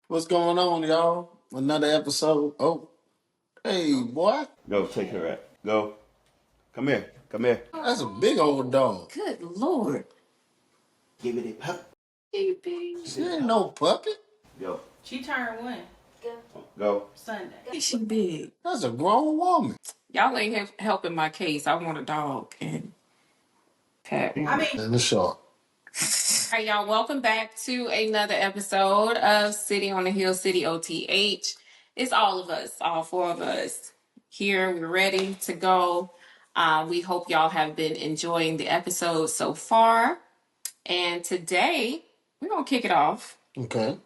What's going on, y'all? Another episode. Oh, hey, boy. Go, take her at. Go. Come here. Come here. That's a big old dog. Good Lord. Give me the pup. Baby. She ain't no puppy. Go. She turned one Go. Sunday. Is she big? That's a grown woman. Y'all ain't helping my case. I want a dog and Pat. I mean, And the shark. All right, y'all. Welcome back to another episode of City on the Hill, City OTH. It's all of us, all four of us here. We're ready to go. We hope y'all have been enjoying the episode so far. And today we're gonna kick it off. Okay.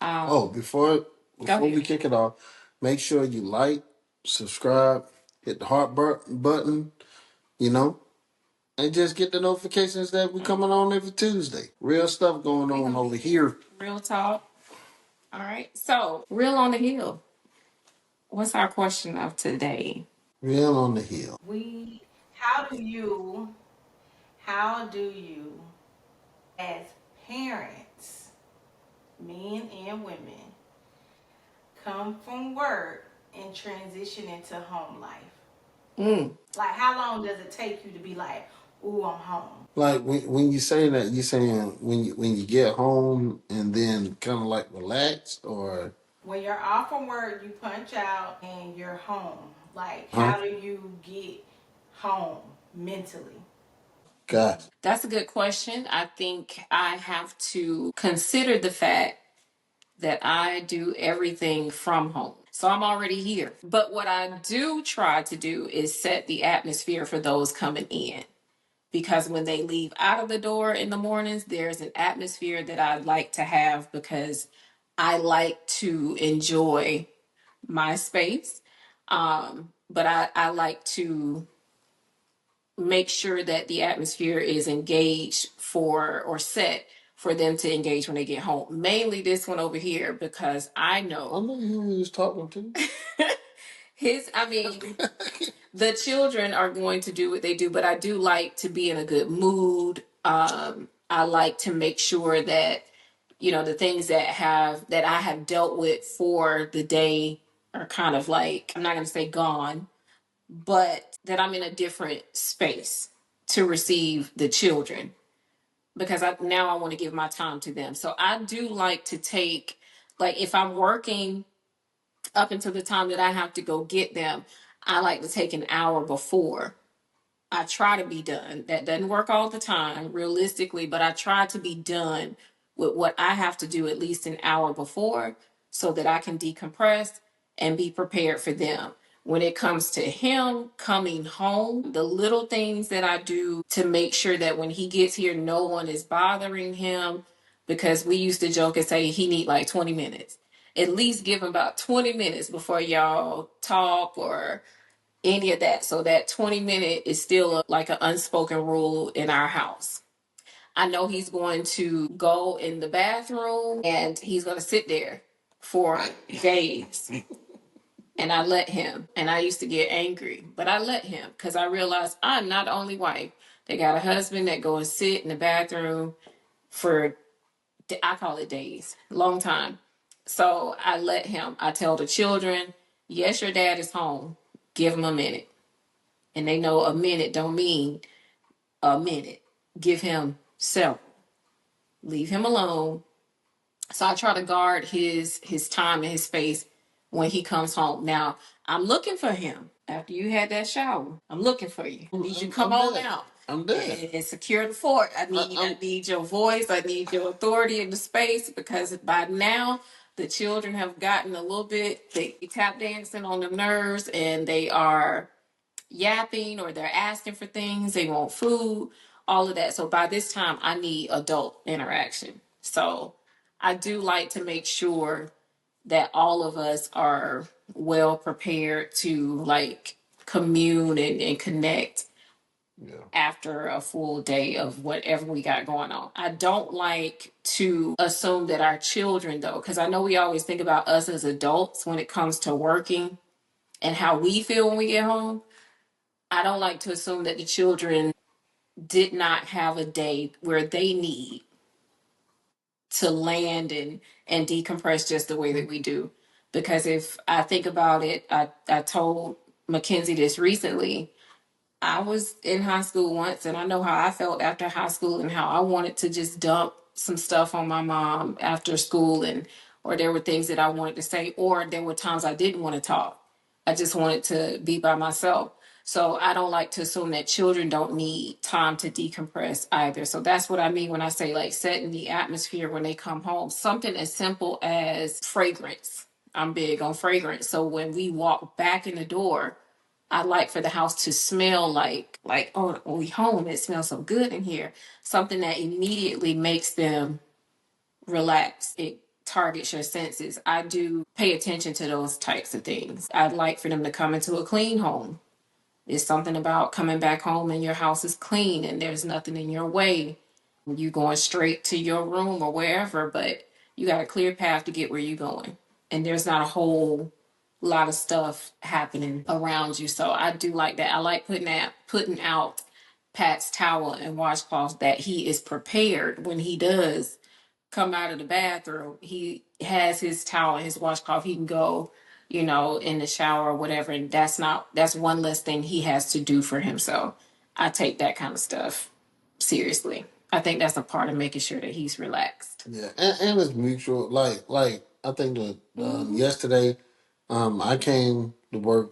Um, Before Go we ahead. kick it off, make sure you like, subscribe, hit the heart button, you know, and just get the notifications that we coming on every Tuesday. Real stuff going on over here. Real talk. All right. So, real on the hill. What's our question of today? Real on the hill. how do you, as parents, men and women, come from work and transition into home life? Like, how long does it take you to be like, ooh, I'm home? Like when you say that, you saying when you get home and then kind of like relax or When you're off from work, you punch out and you're home. Like, huh? how do you get home mentally? God, That's a good question. I think I have to consider the fact that I do everything from home. So I'm already here. But what I do try to do is set the atmosphere for those coming in. Because when they leave out of the door in the mornings, there's an atmosphere that I like to have because I like to enjoy my space. But I like to make sure that the atmosphere is engaged for or set for them to engage when they get home. Mainly this one over here because I I know know who he was talking to. the children are going to do what they do, but I do like to be in a good mood. I like to make sure that, the things that I have dealt with for the day are kind of like, I'm not going to say gone, but that I'm in a different space to receive the children because now I want to give my time to them. So I do like to take, like, if I'm working up until the time that I have to go get them, I like to take an hour before. I try to be done. That doesn't work all the time, realistically, but I try to be done with what I have to do at least an hour before so that I can decompress and be prepared for them. When it comes to him coming home, the little things that I do to make sure that when he gets here, no one is bothering him, because we used to joke and say he need like 20 minutes. At least give him about 20 minutes before y'all talk or any of that. So that 20-minute is still like an unspoken rule in our house. I know he's going to go in the bathroom and he's going to sit there for days. And I let him. And I used to get angry, but I let him because I realized I'm not the only wife. They got a husband that go and sit in the bathroom for, I call it days, long time. So I let him. I tell the children, yes, your dad is home. Give him a minute. And they know a minute don't mean a minute. Give him several. Leave him alone. So I try to guard his time and his space when he comes home. Now, I'm looking for him after you had that shower. I'm looking for you. I need you to come I'm on dead. out I'm dead. and secure the fort. I'm I need your voice. I need your authority in the space, because by now the children have gotten a little bit, they tap dancing on the nerves, and they are yapping or they're asking for things, they want food, all of that. So by this time, I need adult interaction. So I do like to make sure that all of us are well prepared to like commune and connect yeah. after a full day of whatever we got going on. I don't like to assume that our children, though, because I know we always think about us as adults when it comes to working and how we feel when we get home. I don't like to assume that the children did not have a day where they need to land and decompress just the way that we do. Because if I think about it, I told Mackenzie this recently. I was in high school once, and I know how I felt after high school and how I wanted to just dump some stuff on my mom after school, and or there were things that I wanted to say, or there were times I didn't want to talk. I just wanted to be by myself. So I don't like to assume that children don't need time to decompress either. So that's what I mean when I say like setting the atmosphere when they come home. Something as simple as fragrance. I'm big on fragrance. So when we walk back in the door, I like for the house to smell like oh, when we home, it smells so good in here. Something that immediately makes them relax. It targets your senses. I do pay attention to those types of things. I'd like for them to come into a clean home. It's something about coming back home and your house is clean and there's nothing in your way. You going straight to your room or wherever, but you got a clear path to get where you're going. And there's not a whole lot of stuff happening around you. So I do like that. I like putting out Pat's towel and washcloths that he is prepared when he does come out of the bathroom. He has his towel and his washcloth. He can go, in the shower or whatever. And that's one less thing he has to do for himself. I take that kind of stuff seriously. I think that's a part of making sure that he's relaxed. Yeah, and it's mutual. Like I think that yesterday, I came to work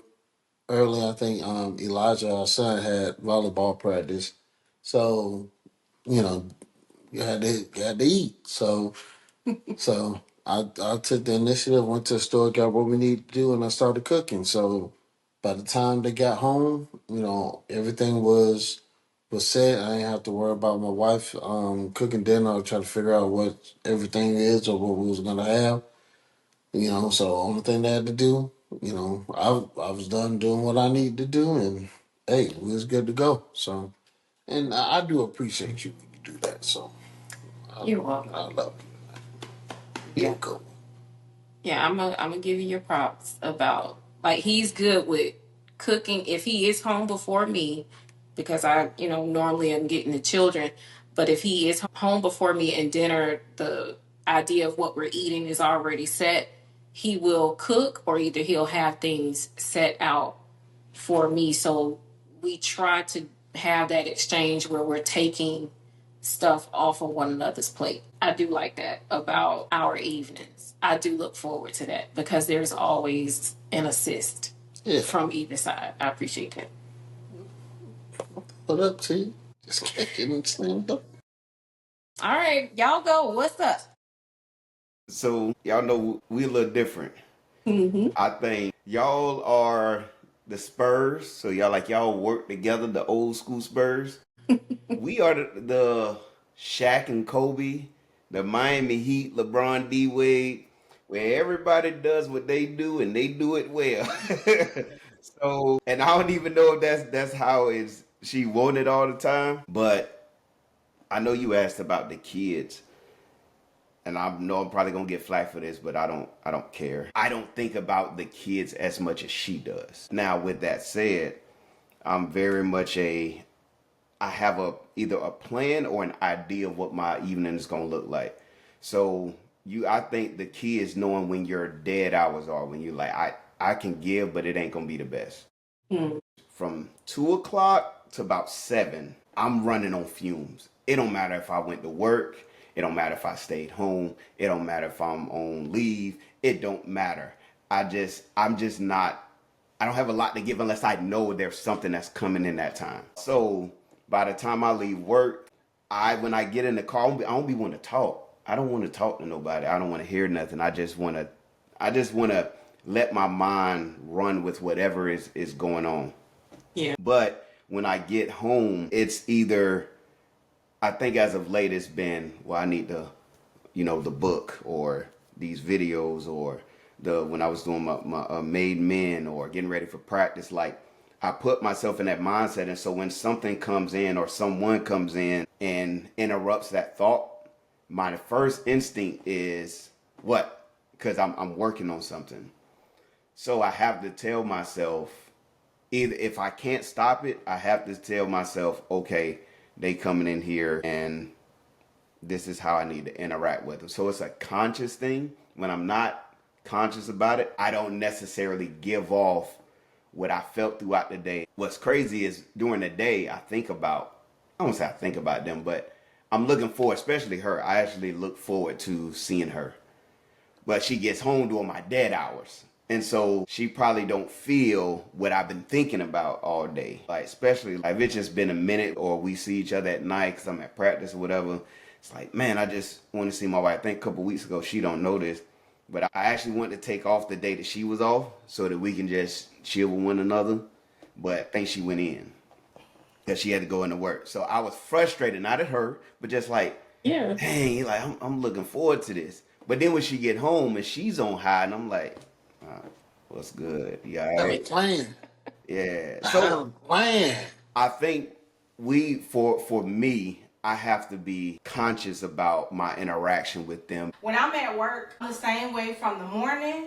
early. I think Elijah, our son, had volleyball practice, so you know you had to eat. So I took the initiative, went to the store, got what we need to do, and I started cooking. So by the time they got home, everything was set. I didn't have to worry about my wife cooking dinner or try to figure out what everything is or what we was gonna have. So only thing they had to do, I was done doing what I needed to do, and hey, we was good to go. So, and I do appreciate you when you do that. So You're welcome. I love you. Yeah. You're cool. Yeah, I'm gonna give you your props about like he's good with cooking if he is home before me because I normally am getting the children, but if he is home before me and dinner the idea of what we're eating is already set, he will cook or either he'll have things set out for me. So we try to have that exchange where we're taking stuff off of one another's plate. I do like that about our evenings. I do look forward to that because there's always an assist Yeah. from either side. I appreciate that. What up, T? Just kicking and slammed up. All right, y'all go. What's up? So y'all know we a little different. Mm-hmm. I think y'all are the Spurs, so y'all work together, the old school Spurs. We are the Shaq and Kobe, the Miami Heat, LeBron D Wade, where everybody does what they do and they do it well. So, and I don't even know if that's how it's she wanted all the time, but I know you asked about the kids. And I know I'm probably gonna get flack for this, but I don't care. I don't think about the kids as much as she does. Now, with that said, I'm very much I have either a plan or an idea of what my evening is gonna look like. So I think the key is knowing when your dead hours are, when you like, I can give, but it ain't gonna be the best. Mm. From 2 o'clock to about 7, I'm running on fumes. It don't matter if I went to work. It don't matter if I stayed home. It don't matter if I'm on leave. It don't matter. I'm just not. I don't have a lot to give unless I know there's something that's coming in that time. So by the time I leave work, when I get in the car, I don't be wanting to talk. I don't want to talk to nobody. I don't want to hear nothing. I just want to let my mind run with whatever is going on. Yeah. But when I get home, it's either I think as of late it's been, well, I need the book or these videos or the when I was doing my made men or getting ready for practice. Like I put myself in that mindset, and so when something comes in or someone comes in and interrupts that thought, my first instinct is what? Because I'm working on something. So I have to tell myself, either if I can't stop it, I have to tell myself, okay, they coming in here and this is how I need to interact with them. So it's a conscious thing. When I'm not conscious about it, I don't necessarily give off what I felt throughout the day. What's crazy is during the day, I won't say I think about them, but I'm looking forward, especially her. I actually look forward to seeing her. But she gets home during my dead hours. And so she probably don't feel what I've been thinking about all day. Like, especially like if it's just been a minute or we see each other at night because I'm at practice or whatever. It's like, man, I just want to see my wife. I think a couple weeks ago, she don't know this. But I actually wanted to take off the day that she was off so that we can just chill with one another. But I think she went in because she had to go into work. So I was frustrated, not at her, but just like, Yeah. dang, like I'm looking forward to this. But then when she get home and she's on high, and I'm like, what's good? Yeah, all Have a right. plan. Yeah. Have So a plan. I think for me, I have to be conscious about my interaction with them. When I'm at work, I'm the same way from the morning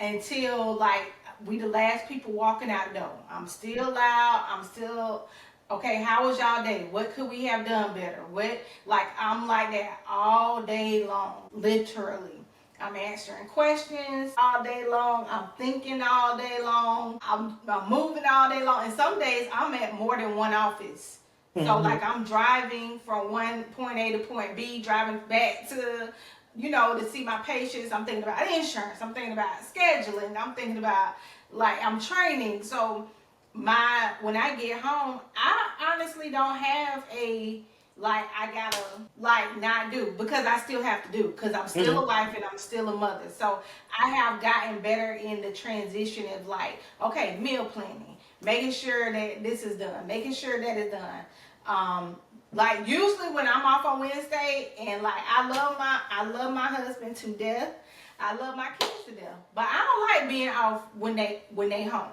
until like we the last people walking out the door. I'm still loud. I'm still okay. How was y'all day? What could we have done better? What like I'm like that all day long, literally. I'm answering questions all day long. I'm thinking all day long. I'm moving all day long. And some days I'm at more than one office. So like I'm driving from one point A to point B, driving back to, to see my patients. I'm thinking about insurance. I'm thinking about scheduling. I'm thinking about like I'm training. So when I get home, I honestly don't have a like I gotta like not do because I still have to do because I'm still a wife and I'm still a mother. So I have gotten better in the transition of like, okay, meal planning, making sure that this is done, making sure that it's done. Like usually when I'm off on Wednesday and like I love my husband to death. I love my kids to death. But I don't like being off when they home.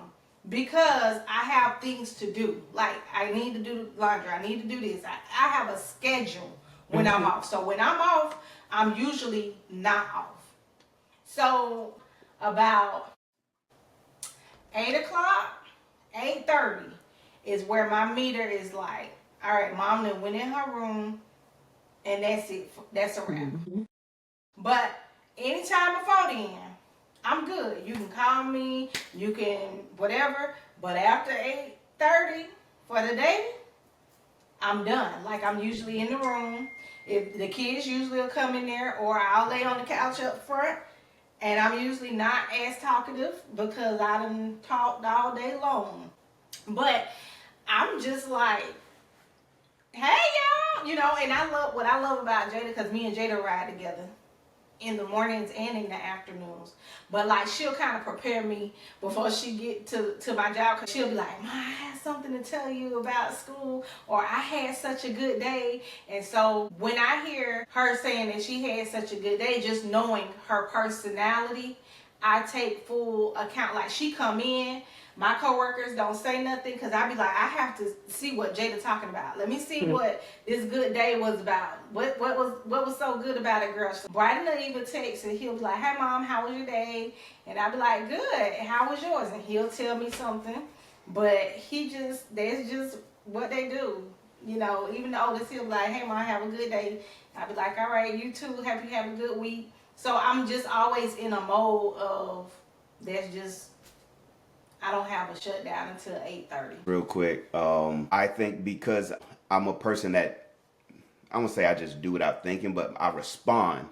Because I have things to do. Like I need to do laundry. I need to do this. I have a schedule when I'm off. So when I'm off, I'm usually not off. So about 8 o'clock, 8:30 is where my meter is like, all right, mom then went in her room and that's it. That's a wrap. But anytime before then, I'm good. You can call me, you can whatever. But after 8:30 for the day, I'm done. Like I'm usually in the room. If the kids usually will come in there, or I'll lay on the couch up front. And I'm usually not as talkative because I done talked all day long. But I'm just like, hey y'all, and what I love about Jada, because me and Jada ride together in the mornings and in the afternoons. But like she'll kind of prepare me before she get to my job, because she'll be like, Ma, I have something to tell you about school, or I had such a good day. And so when I hear her saying that she had such a good day, just knowing her personality, I take full account. Like she come in, my coworkers don't say nothing because I be like, I have to see what Jada talking about. Let me see what this good day was about. What was so good about it, girl? So Brighton will even text and he'll be like, hey mom, how was your day? And I'll be like, good. How was yours? And he'll tell me something. But that's just what they do. Even the oldest, he'll be like, hey mom, have a good day. I'll be like, all right, you too. Hope you have a good week. So I'm just always in a mode of I don't have a shutdown until 8:30. Real quick, I think because I'm a person that I won't say I just do without thinking, but I respond.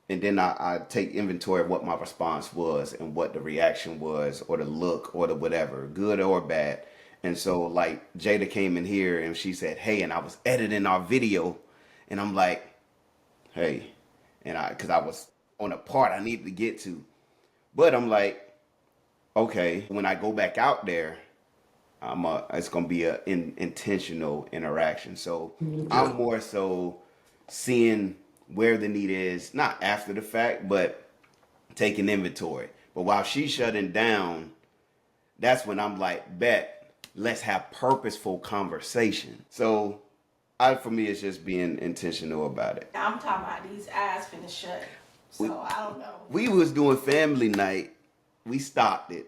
And then I take inventory of what my response was and what the reaction was or the look or the whatever, good or bad. And so like Jada came in here and she said, hey, and I was editing our video and I'm like, hey, cause I was on a part I needed to get to. But I'm like, okay, when I go back out there, it's gonna be an intentional interaction. So Yeah. I'm more so seeing where the need is, not after the fact, but taking inventory. But while she's shutting down, that's when I'm like, bet, let's have purposeful conversation. So for me, it's just being intentional about it. I'm talking about these eyes finna shut. We, So I don't know. we was doing family night. We stopped it,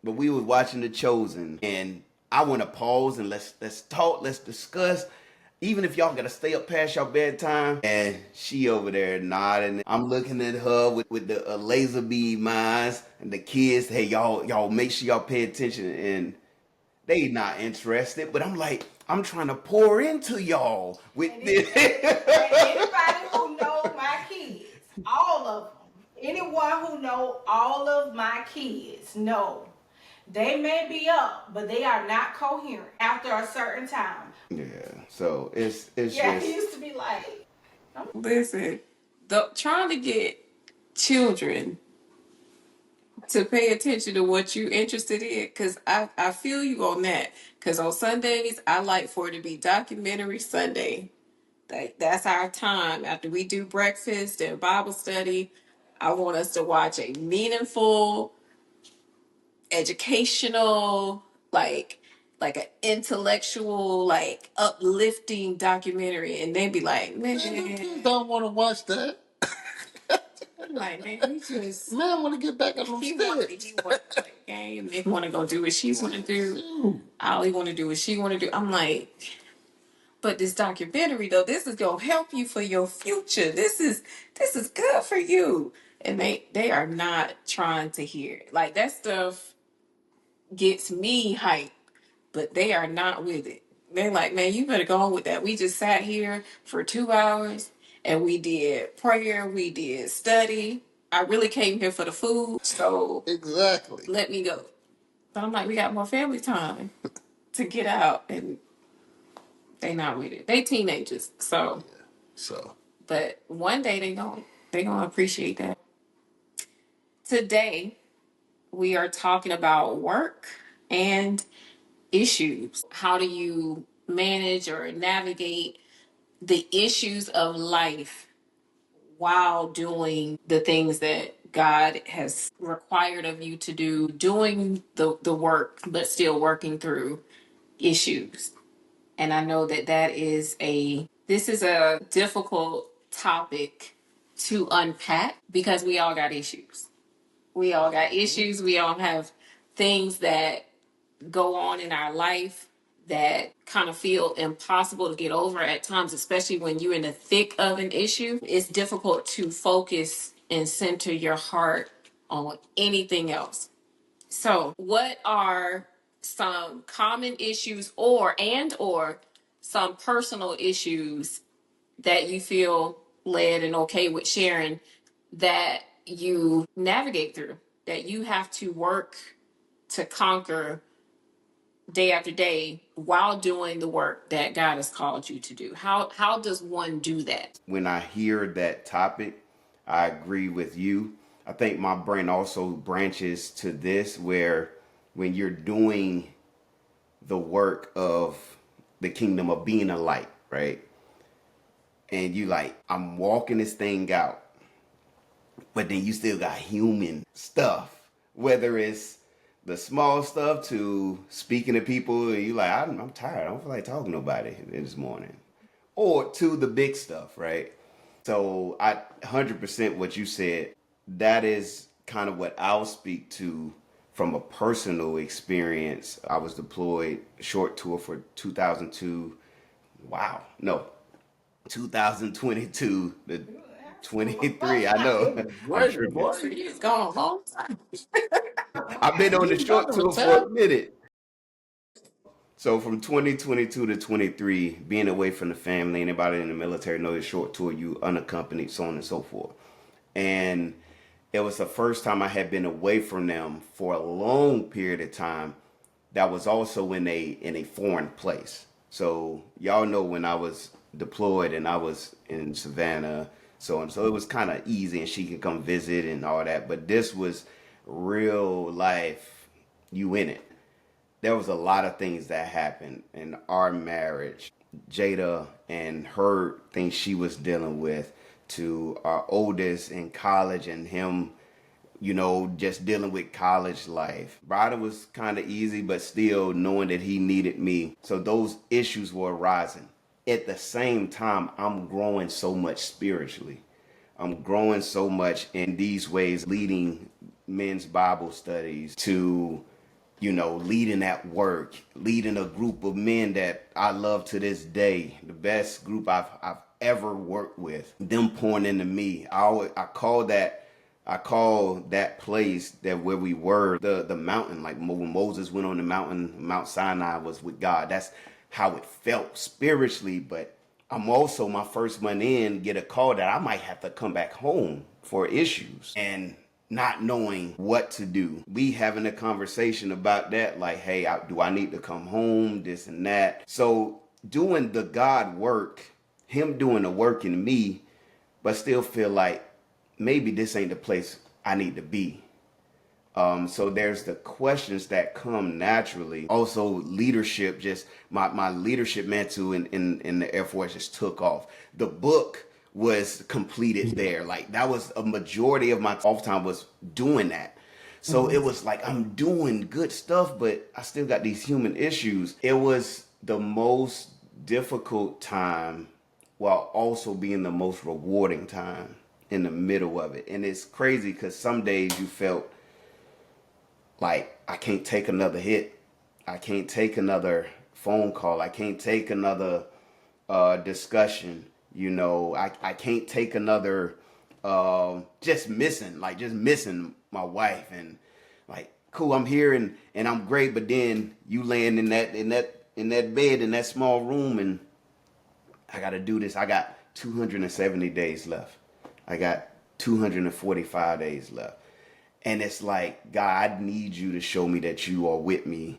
but we was watching The Chosen, and I want to pause and let's talk, let's discuss. even if y'all gotta stay up past your bedtime. And she over there nodding. I'm looking at her with the laser beam minds, and the kids, hey, y'all make sure y'all pay attention. And they not interested, but I'm like, I'm trying to pour into y'all with this. And anybody who know my kids, all of them, anyone who know all of my kids know they may be up, but they are not coherent after a certain time. Yeah, so it's Yeah, just he used to be like, Listen, trying to get children to pay attention to what you're interested in, because I feel you on that. Because on Sundays, I like for it to be documentary Sunday. That's our time. After we do breakfast and Bible study, I want us to watch a meaningful, educational, like an intellectual, like uplifting documentary. And they be like, man, Kids don't want to watch that. I'm like, man, we just Man, want to get back on them he want sticks. to play a game. Nick want to go do what she want to do. Shoot. Ollie want to do what she want to do. I'm like, but this documentary though, this is gonna help you for your future. This is good for you. And they are not trying to hear it. Like that stuff gets me hyped, but they are not with it. They're like, man, you better go on with that. We just sat here for 2 hours and we did prayer, we did study. I really came here for the food, so Exactly. let me go. But I'm like, we got more family time to get out, and they not with it. They teenagers, so. So But one day they gonna appreciate that. Today we are talking about work and issues. How do you manage or navigate the issues of life while doing the things that God has required of you to do, doing the work, but still working through issues. And I know that this is a difficult topic to unpack because we all got issues. We all got issues. We all have things that go on in our life that kind of feel impossible to get over at times, especially when you're in the thick of an issue. It's difficult to focus and center your heart on anything else. So, what are some common issues or some personal issues that you feel led and okay with sharing that you navigate through, that you have to work to conquer day after day while doing the work that God has called you to do? How does one do that? when I hear that topic, I agree with you. I think my brain also branches to this where when you're doing the work of the kingdom of being a light, right? And you like, I'm walking this thing out, but then you still got human stuff, whether it's the small stuff to speaking to people, and you like, I'm tired. I don't feel like talking to nobody this morning, or to the big stuff, right? So I 100% what you said. That is kind of what I'll speak to from a personal experience. I was deployed short tour for 2002. Wow, no, 2022 to 23. I know I'm great tripping. boy. It's gone a long time. I've been on the You about short to tour for retire? a minute. So from 2022 to 23, being away from the family, anybody in the military knows the short tour, you unaccompanied, so on and so forth. And it was the first time I had been away from them for a long period of time. That was also in a foreign place. So y'all know when I was deployed and I was in Savannah, so and so it was kind of easy and she can come visit and all that. But this was real life, you in it. There was a lot of things that happened in our marriage. Jada and her things she was dealing with, to our oldest in college and him, just dealing with college life. Bridal was kind of easy, but still knowing that he needed me. So those issues were arising. At the same time, I'm growing so much spiritually. I'm growing so much in these ways, leading men's Bible studies to leading at work, leading a group of men that I love to this day, the best group I've ever worked with. Them pouring into me. I call that place that where we were the mountain. Like when Moses went on the mountain, Mount Sinai was with God. That's how it felt spiritually. But I'm also my first month in get a call that I might have to come back home for issues and not knowing what to do. We having a conversation about that, like, hey, do I need to come home? This and that. So doing the God work, him doing the work in me, but still feel like maybe this ain't the place I need to be. So there's the questions that come naturally. Also, leadership, just my leadership mantle in the Air Force just took off. The book was completed there. Like that was a majority of my off time was doing that. So it was like I'm doing good stuff, but I still got these human issues. It was the most difficult time while also being the most rewarding time in the middle of it. And it's crazy because some days you felt like I can't take another hit. I can't take another phone call. I can't take another discussion. I can't take another just missing my wife and like cool, I'm here and I'm great, but then you laying in that bed in that small room and I gotta do this. I got 270 days left. I got 245 days left. And it's like, God, I need you to show me that you are with me,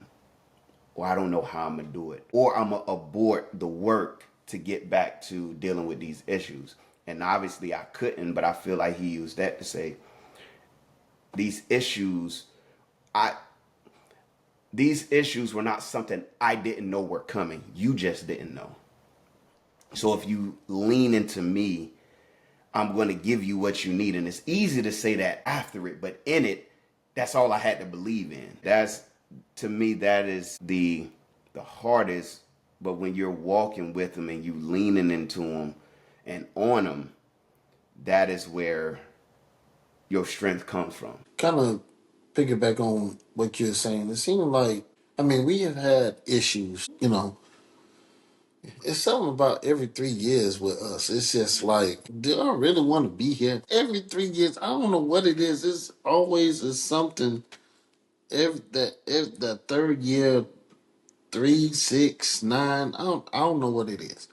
or I don't know how I'm going to do it. Or I'm going to abort the work to get back to dealing with these issues. And obviously I couldn't, but I feel like he used that to say, these issues, these issues were not something I didn't know were coming. You just didn't know. So if you lean into me, I'm going to give you what you need. And it's easy to say that after it, but in it, that's all I had to believe in. To me, that is the hardest. But when you're walking with him and you leaning into him and on him, that is where your strength comes from. Kind of piggyback on what you're saying. It seemed like, I mean, we have had issues, it's something about every 3 years with us. It's just like, do I really want to be here? Every 3 years, I don't know what it is. It's always is something. Every the third year, 3, 6, 9. I don't know what it is,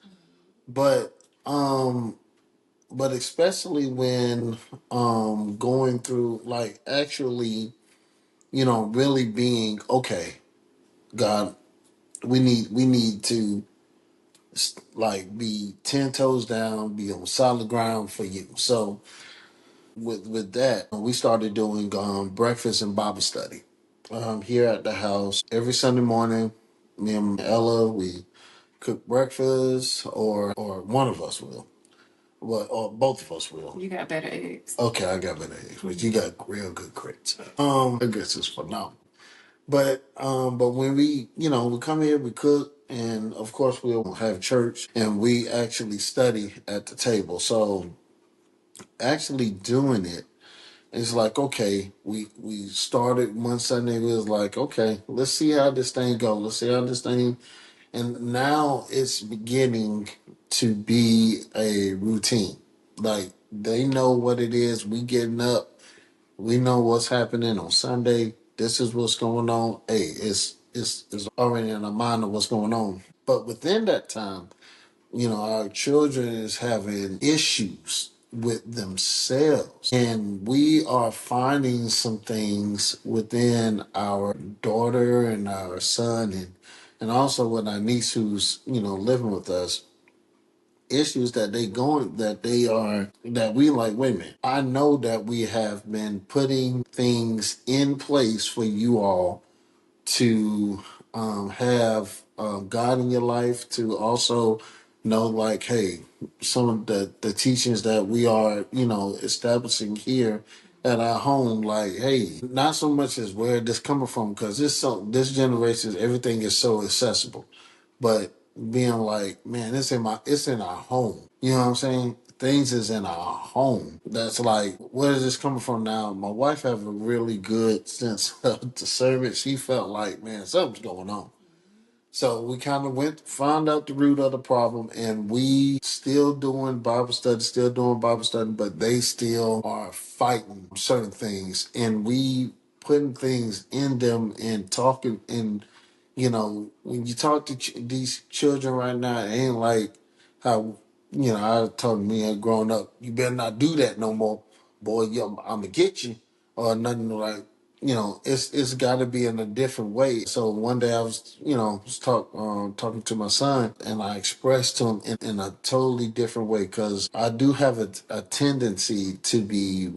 but but especially when going through like actually, really being okay. God, we need to like be 10 toes down, be on solid ground for you. So with that, we started doing breakfast and Bible study here at the house every Sunday morning. Me and Ella, we cook breakfast, or one of us will. Well, or both of us will. You got better eggs. Okay, I got better eggs, but you got real good grits. I guess it's phenomenal. But when we come here, we cook, and of course we'll have church, and we actually study at the table. So actually doing it, it's like, okay, we started one Sunday. We was like, okay, let's see how this thing goes. Let's see how this thing, and now it's beginning to be a routine. Like they know what it is. We getting up. We know what's happening on Sunday. This is what's going on. Hey, it's already in our mind of what's going on. But within that time, our children is having issues with themselves. And we are finding some things within our daughter and our son and also with our niece who's, living with us, issues that we like, wait a minute. I know that we have been putting things in place for you all to have God in your life, to also know, like, hey, some of the teachings that we are, establishing here at our home, like, hey, not so much as where this coming from, because this generation, everything is so accessible, but being like, man, it's in our home. You know what I'm saying? things is in our home that's like, where is this coming from now? My wife have a really good sense of discernment. She felt like, man, something's going on. So we kind of found out the root of the problem, and we still doing Bible study, but they still are fighting certain things, and we putting things in them and talking. And when you talk to these children right now, it ain't like how I told me growing up, you better not do that no more, boy. I'm gonna get you, or nothing like. It's got to be in a different way. So one day I was, talking to my son, and I expressed to him in a totally different way because I do have a tendency to be,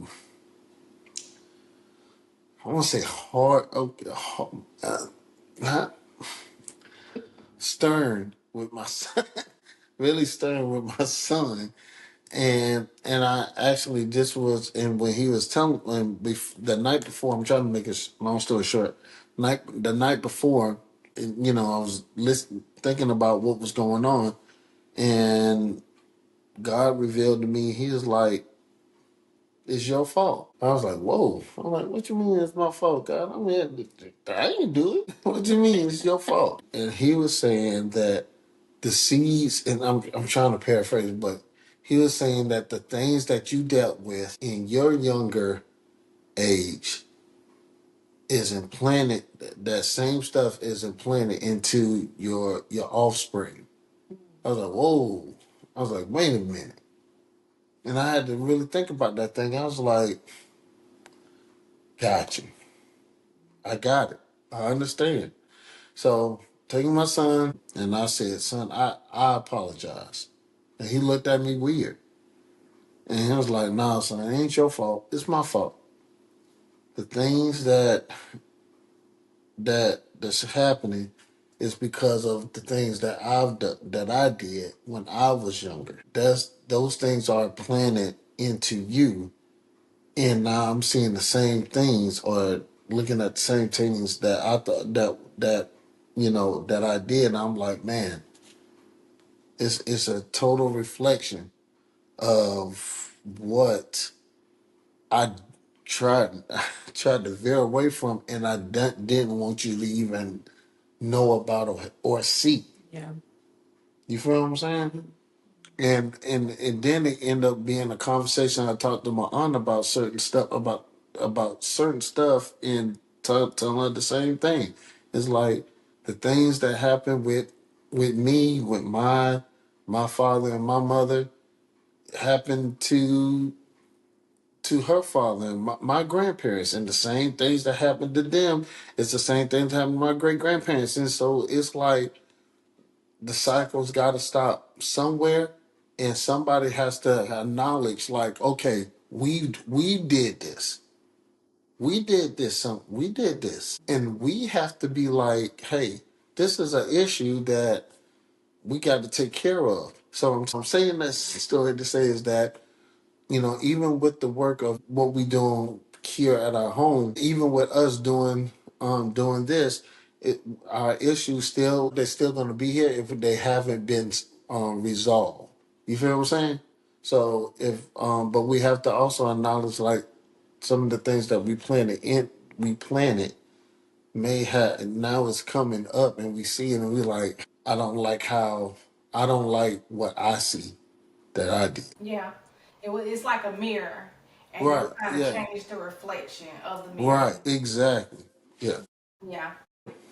I want to say hard, okay, not stern with my son, really stern with my son. And I actually, this was, and when he was telling, the night before, I'm trying to make a long story short. The night before, I was thinking about what was going on, and God revealed to me, He was like, "It's your fault." I was like, "Whoa!" I'm like, "What you mean it's my fault, God? I mean, I didn't do it. What you mean it's your fault?" And He was saying that the seeds, and I'm trying to paraphrase, but he was saying that the things that you dealt with in your younger age is implanted. That same stuff is implanted into your offspring. I was like, whoa. I was like, wait a minute. And I had to really think about that thing. I was like, got you. I got it. I understand. So taking my son, and I said, son, I apologize. And he looked at me weird. And he was like, "Nah, son, it ain't your fault. It's my fault. The things that's happening is because of the things that I did when I was younger. Those things are planted into you, and now I'm seeing the same things or looking at the same things that I thought that I did. And I'm like, man, it's a total reflection of what I tried tried to veer away from, and I didn't want you to even know about or see. Yeah. You feel what I'm saying? And then it ended up being a conversation. I talked to my aunt about certain stuff about certain stuff, and telling her the same thing. It's like the things that happened with me, with my father and my mother, happened to her father and my grandparents, and the same things that happened to them, it's the same things that happened to my great grandparents. And so it's like the cycle's got to stop somewhere, and somebody has to acknowledge, like, okay, we did this, we did this, and we have to be like, hey, this is an issue that we got to take care of. So I'm saying that story to say is that even with the work of what we doing here at our home, even with us doing this, our issues they're still going to be here if they haven't been resolved. You feel what I'm saying? So but we have to also acknowledge, like, some of the things that we planted may have, now it's coming up, and we see it, and we like, I don't like what I see that I did. Yeah. It's like a mirror, and Right. you'll kind of Yeah. change the reflection of the mirror. Right, exactly. Yeah. Yeah.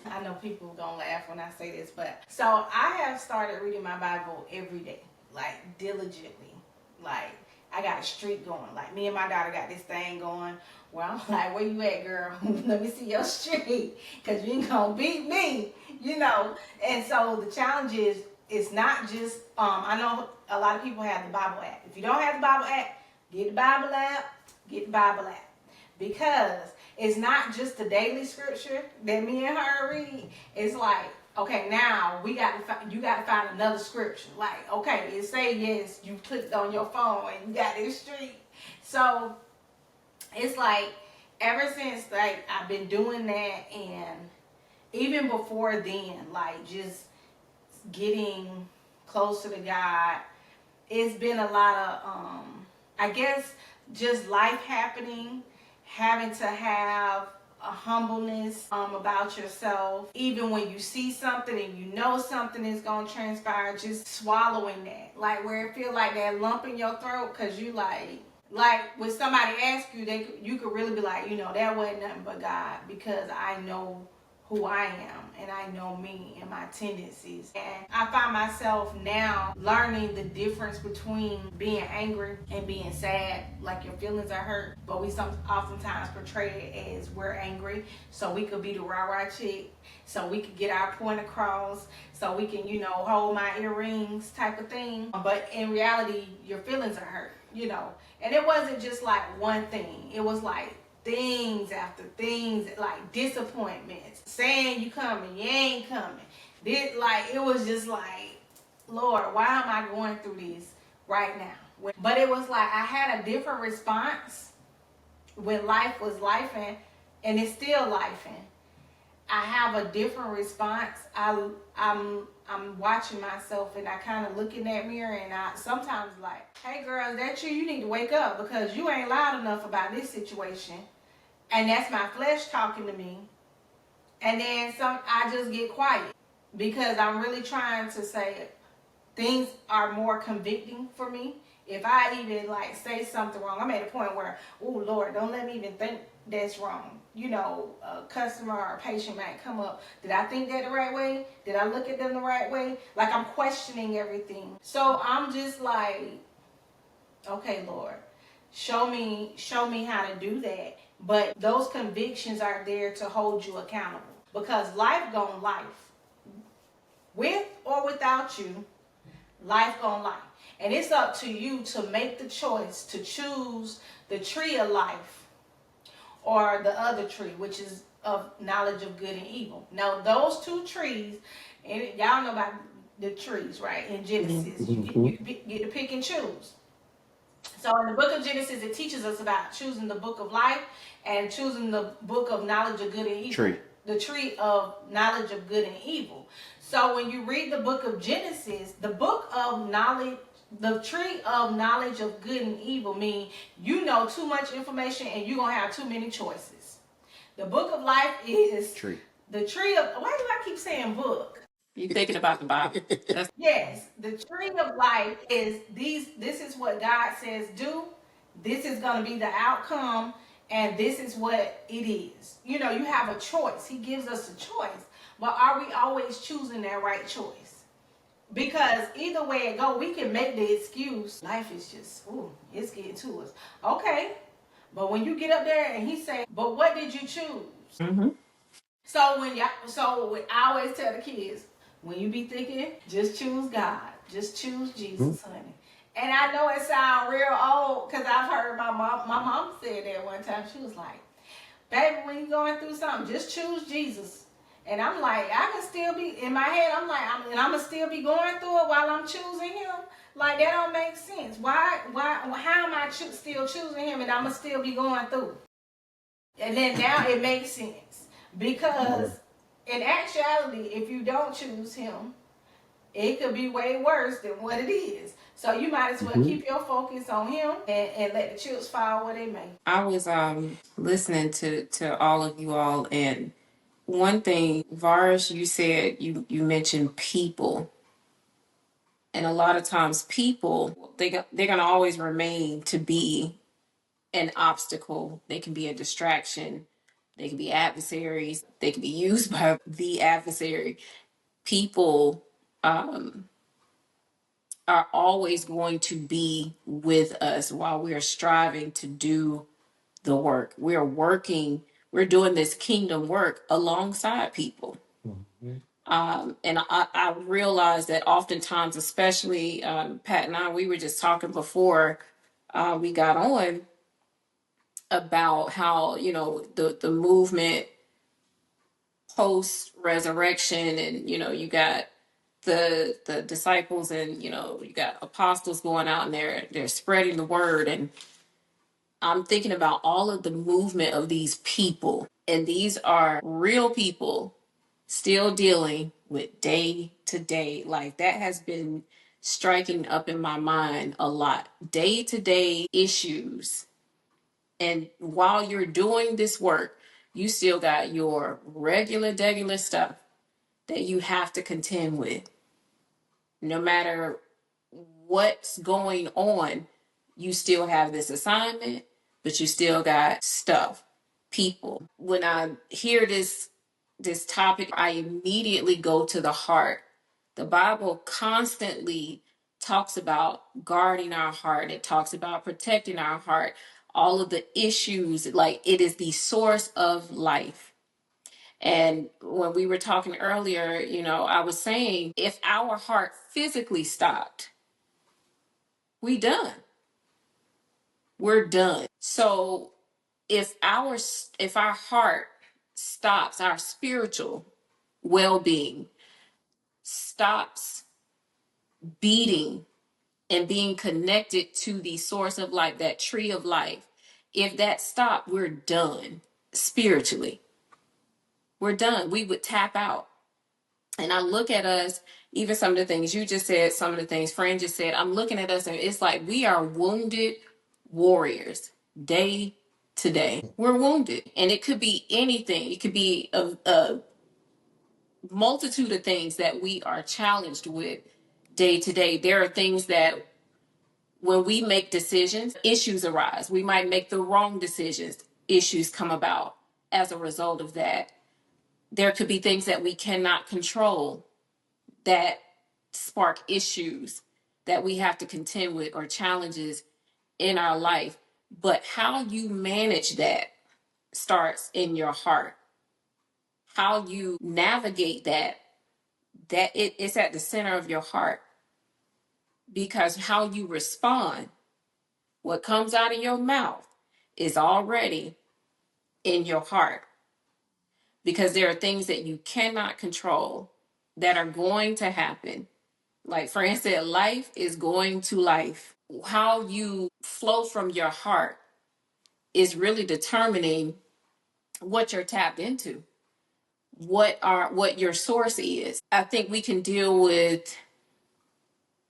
I know people are gonna laugh when I say this, but so I have started reading my Bible every day, like diligently. Like I got a streak going. Like me and my daughter got this thing going where I'm like, "Where you at, girl? Let me see your streak, cause you ain't gonna beat me, you know." And so the challenge is, it's not just. I know a lot of people have the Bible app. If you don't have the Bible app, get the Bible app. Get the Bible app, because it's not just the daily scripture that me and her read. It's like, okay, now you got to find another scripture. Like, okay, it say yes, you clicked on your phone and you got this streak. So it's like, ever since, like, I've been doing that, and even before then, like, just getting closer to God, it's been a lot of I guess just life happening, having to have a humbleness about yourself, even when you see something and you know something is gonna transpire, just swallowing that, like where it feel like that lump in your throat, because you like when somebody asks you, you could really be like, you know, that wasn't nothing but God, because I know who I am and I know me and my tendencies. And I find myself now learning the difference between being angry and being sad, like your feelings are hurt, but we oftentimes portray it as we're angry so we could be the rah-rah chick, so we could get our point across, so we can, you know, hold my earrings type of thing. But in reality, your feelings are hurt, you know. And it wasn't just like one thing, it was like things after things, like disappointments, saying you coming, you ain't coming. Like it was just like, Lord, why am I going through this right now? But it was like I had a different response when life was lifing, and it's still lifing. I have a different response. I'm watching myself, and I kind of look in that mirror, and I sometimes like, hey girl, is that you? You need to wake up, because you ain't loud enough about this situation. And that's my flesh talking to me. And then I just get quiet, because I'm really trying to say things are more convicting for me. If I even like say something wrong, I'm at a point where, oh Lord, don't let me even think that's wrong. You know, a customer or a patient might come up. Did I think that the right way? Did I look at them the right way? Like I'm questioning everything. So I'm just like, okay, Lord, show me how to do that. But those convictions are there to hold you accountable, because life gon' life. With or without you, life gon' life. And it's up to you to make the choice to choose the tree of life or the other tree, which is of knowledge of good and evil. Now, those two trees, and y'all know about the trees, right? In Genesis, you get to pick and choose. So in the book of Genesis, it teaches us about choosing the book of life and choosing the book of knowledge of good and evil. Tree. The tree of knowledge of good and evil. So when you read the book of Genesis, the book of knowledge, the tree of knowledge of good and evil mean you know too much information and you're going to have too many choices. The book of life is Tree. the tree of, why do I keep saying book? You thinking about the Bible? Yes, the tree of life is this is what God says do. This is going to be the outcome, and this is what it is. You know, you have a choice. He gives us a choice. But are we always choosing that right choice? Because either way it go, we can make the excuse, life is just, ooh, it's getting to us. Okay. But when you get up there and he say, but what did you choose? Mm-hmm. I always tell the kids, when you be thinking, just choose God. Just choose Jesus, honey. And I know it sounds real old, because I've heard my mom said that one time. She was like, baby, when you going through something, just choose Jesus. And I'm like, I can still be, in my head, I'm like, I'm going to still be going through it while I'm choosing him? Like, that don't make sense. How am I still choosing him and I'm going to still be going through? And then now it makes sense. Because in actuality, if you don't choose him, it could be way worse than what it is. So you might as well keep your focus on him and let the chips fall where they may. I was listening to all of you all, and one thing, Varus, you said you mentioned people, and a lot of times people they're gonna always remain to be an obstacle. They can be a distraction. They can be adversaries. They can be used by the adversary. People are always going to be with us while we are striving to do the work. We're working, we're doing this kingdom work alongside people. And I realize that oftentimes, especially Pat and I, we were just talking before we got on about how, you know, the movement post resurrection, and, you know, you got the disciples, and, you know, you got apostles going out and they're spreading the word. And I'm thinking about all of the movement of these people, and these are real people still dealing with day to day life. That has been striking up in my mind a lot. Day to day issues. And while you're doing this work, you still got your regular stuff that you have to contend with. No matter what's going on, you still have this assignment, but you still got stuff, people. When I hear this topic, I immediately go to the heart. The Bible constantly talks about guarding our heart. It talks about protecting our heart. All of the issues, like it is the source of life. And when we were talking earlier, I was saying if our heart physically stopped, we done. We're done. So if our heart stops, our spiritual well-being stops beating and being connected to the source of life, that tree of life, if that stopped, we're done spiritually. We're done. We would tap out. And I look at us, even some of the things you just said, some of the things Fran just said, I'm looking at us and it's like we are wounded warriors day to day. We're wounded. And it could be anything. It could be a multitude of things that we are challenged with day to day. There are things that when we make decisions, issues arise. We might make the wrong decisions, issues come about as a result of that. There could be things that we cannot control that spark issues that we have to contend with or challenges in our life. But how you manage that starts in your heart. How you navigate it's at the center of your heart, because how you respond, what comes out of your mouth, is already in your heart. Because there are things that you cannot control that are going to happen. Like Fran said, life is going to life. How you flow from your heart is really determining what you're tapped into, what your source is. I think we can deal with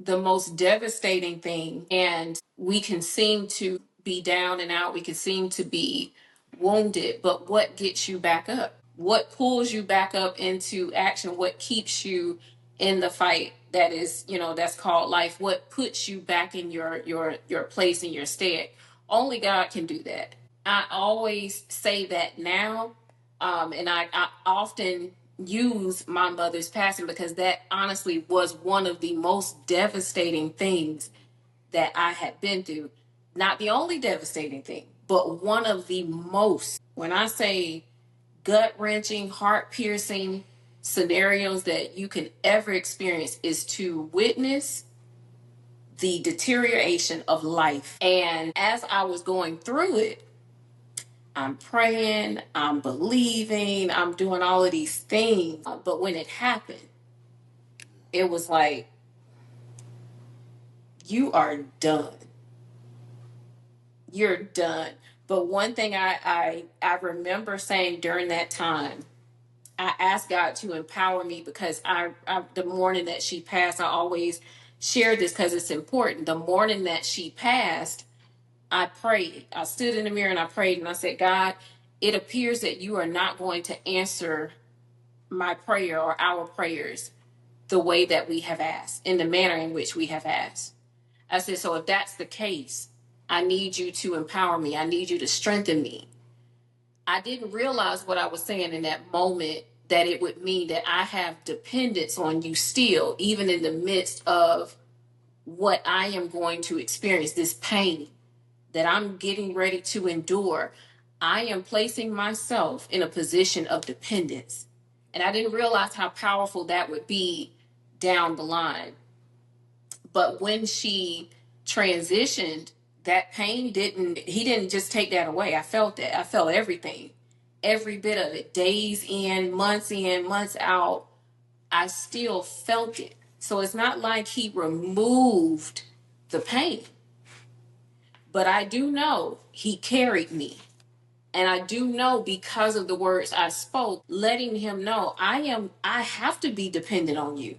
the most devastating thing and we can seem to be down and out. We can seem to be wounded, but what gets you back up? What pulls you back up into action? What keeps you in the fight that is, that's called life? What puts you back in your place in your stead? Only God can do that. I always say that now, and I often use my mother's passing because that honestly was one of the most devastating things that I had been through. Not the only devastating thing, but one of the most. When I say gut wrenching, heart piercing scenarios that you can ever experience, is to witness the deterioration of life. And as I was going through it, I'm praying, I'm believing, I'm doing all of these things. But when it happened, it was like, you are done. You're done. But one thing I remember saying during that time, I asked God to empower me because the morning that she passed, I always share this because it's important. The morning that she passed, I prayed. I stood in the mirror and I prayed and I said, God, it appears that you are not going to answer my prayer or our prayers the way that we have asked, in the manner in which we have asked. I said, so if that's the case, I need you to empower me. I need you to strengthen me. I didn't realize what I was saying in that moment, that it would mean that I have dependence on you still, even in the midst of what I am going to experience, this pain that I'm getting ready to endure. I am placing myself in a position of dependence. And I didn't realize how powerful that would be down the line. But when she transitioned, that pain he didn't just take that away. I felt that. I felt everything, every bit of it, days in, months out. I still felt it. So it's not like he removed the pain. But I do know he carried me. And I do know, because of the words I spoke, letting him know I have to be dependent on you.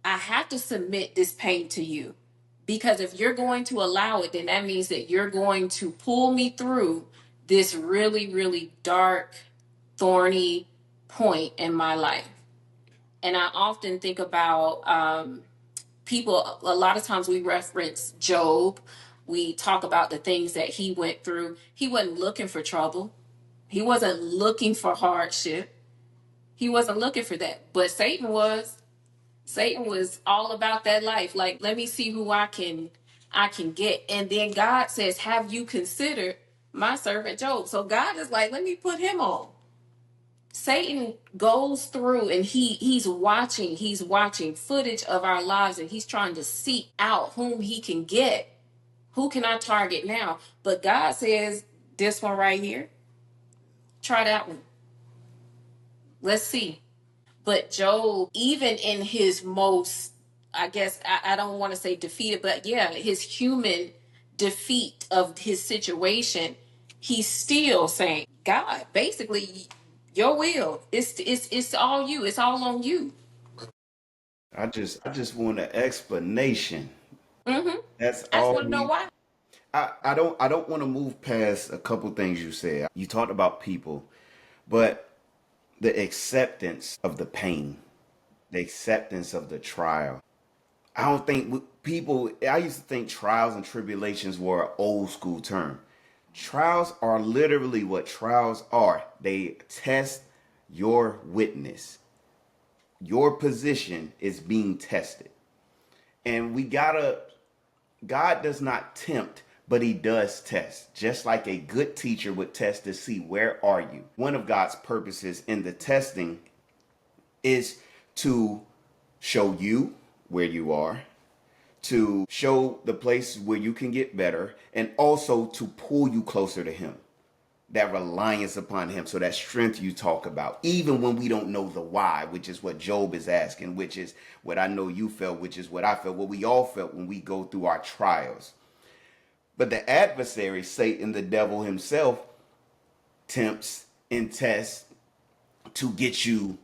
I have to submit this pain to you. Because if you're going to allow it, then that means that you're going to pull me through this really, really dark, thorny point in my life. And I often think about people, a lot of times we reference Job. We talk about the things that he went through. He wasn't looking for trouble, he wasn't looking for hardship, he wasn't looking for that. But Satan was. Satan was all about that life. Like, let me see who I can get. And then God says, have you considered my servant Job? So God is like, let me put him on. Satan goes through and he's watching footage of our lives, and he's trying to seek out whom he can get. Who can I target now? But God says, this one right here, try that one. Let's see. But Job, even in his most, I guess, I don't want to say defeated, but yeah, his human defeat of his situation, he's still saying, God, basically, your will. It's all you. It's all on you. I just want an explanation. Mm-hmm. That's I just all want to know we. why. I don't want to move past a couple things you said. You talked about people, but the acceptance of the pain, the acceptance of the trial. I don't think people. I used to think trials and tribulations were an old school term. Trials are literally what trials are. They test your witness. Your position is being tested. And we gotta, God does not tempt, but he does test. Just like a good teacher would test to see where are you. One of God's purposes in the testing is to show you where you are, to show the place where you can get better, and also to pull you closer to him. That reliance upon him, so that strength you talk about, even when we don't know the why, which is what Job is asking, which is what I know you felt, which is what I felt, what we all felt when we go through our trials. But the adversary, Satan, the devil himself, tempts and tests to get you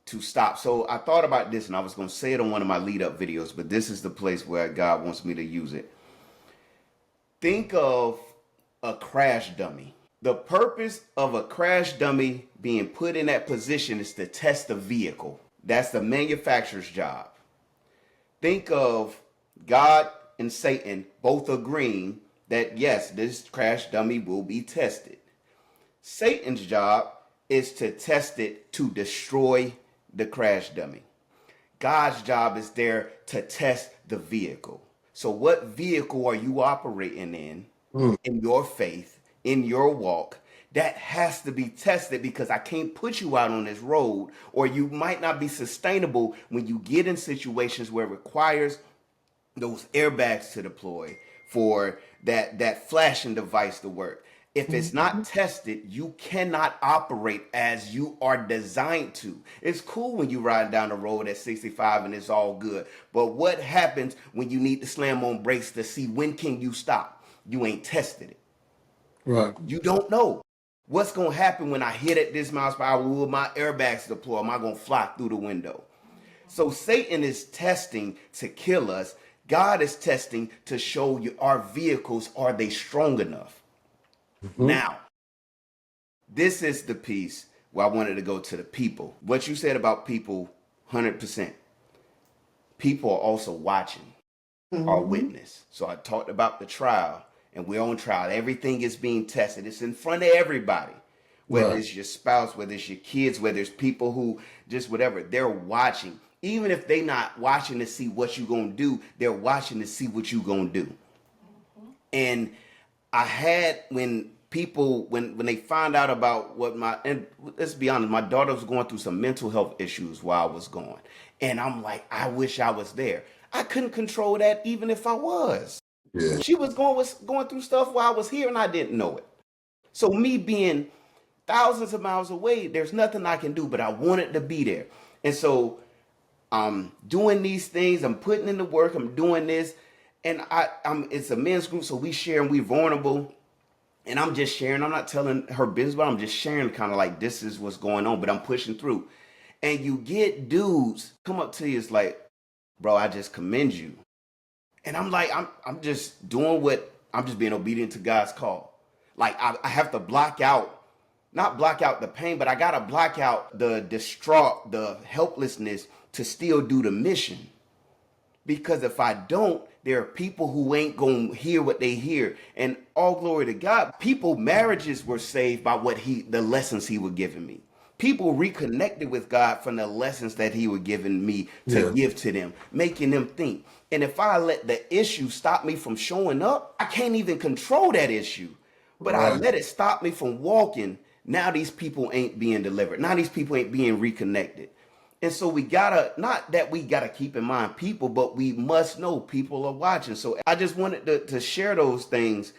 to stop. So I thought about this, and I was going to say it on one of my lead up videos, but this is the place where God wants me to use it. Think of a crash dummy. The purpose of a crash dummy being put in that position is to test the vehicle. That's the manufacturer's job. Think of God and Satan both agreeing that yes, this crash dummy will be tested. Satan's job is to test it to destroy the crash dummy. God's job is there to test the vehicle. So, what vehicle are you operating in your faith, in your walk? That has to be tested, because I can't put you out on this road, or you might not be sustainable when you get in situations where it requires those airbags to deploy, for that flashing device to work. If it's not tested, you cannot operate as you are designed to. It's cool when you ride down the road at 65 and it's all good. But what happens when you need to slam on brakes to see when can you stop? You ain't tested it. Right. You don't know. What's going to happen when I hit at this miles per hour? Will my airbags deploy? Am I going to fly through the window? So Satan is testing to kill us. God is testing to show you our vehicles, are they strong enough? Now, this is the piece where I wanted to go to the people. What you said about people, 100%. People are also watching our witness. So I talked about the trial, and we're on trial. Everything is being tested. It's in front of everybody. Whether Right. it's your spouse, whether it's your kids, whether it's people who just whatever, they're watching. Even if they're not watching to see what you're going to do, they're watching to see what you're going to do. And I had, when people, when they find out about what my, and let's be honest, my daughter was going through some mental health issues while I was gone. And I'm like, I wish I was there. I couldn't control that even if I was. Yeah. She was going through stuff while I was here and I didn't know it. So me being thousands of miles away, there's nothing I can do, but I wanted to be there. And so I'm doing these things, I'm putting in the work, I'm doing this, and it's a men's group, so we share and we vulnerable. And I'm just sharing. I'm not telling her business, but I'm just sharing, kind of like this is what's going on, but I'm pushing through. And you get dudes come up to you, it's like, bro, I just commend you. And I'm like, I'm just doing what I'm just being obedient to God's call. Like I have to block out, not block out the pain, but I gotta block out the distraught, the helplessness to still do the mission. Because if I don't, there are people who ain't gonna hear what they hear. And all glory to God, people marriages were saved by the lessons he was giving me. People reconnected with God from the lessons that he was giving me to Yeah. give to them, making them think. And if I let the issue stop me from showing up, I can't even control that issue. But I Right. let it stop me from walking. Now these people ain't being delivered. Now these people ain't being reconnected. And so we gotta, not that we gotta keep in mind people, but we must know people are watching. So I just wanted to share those things.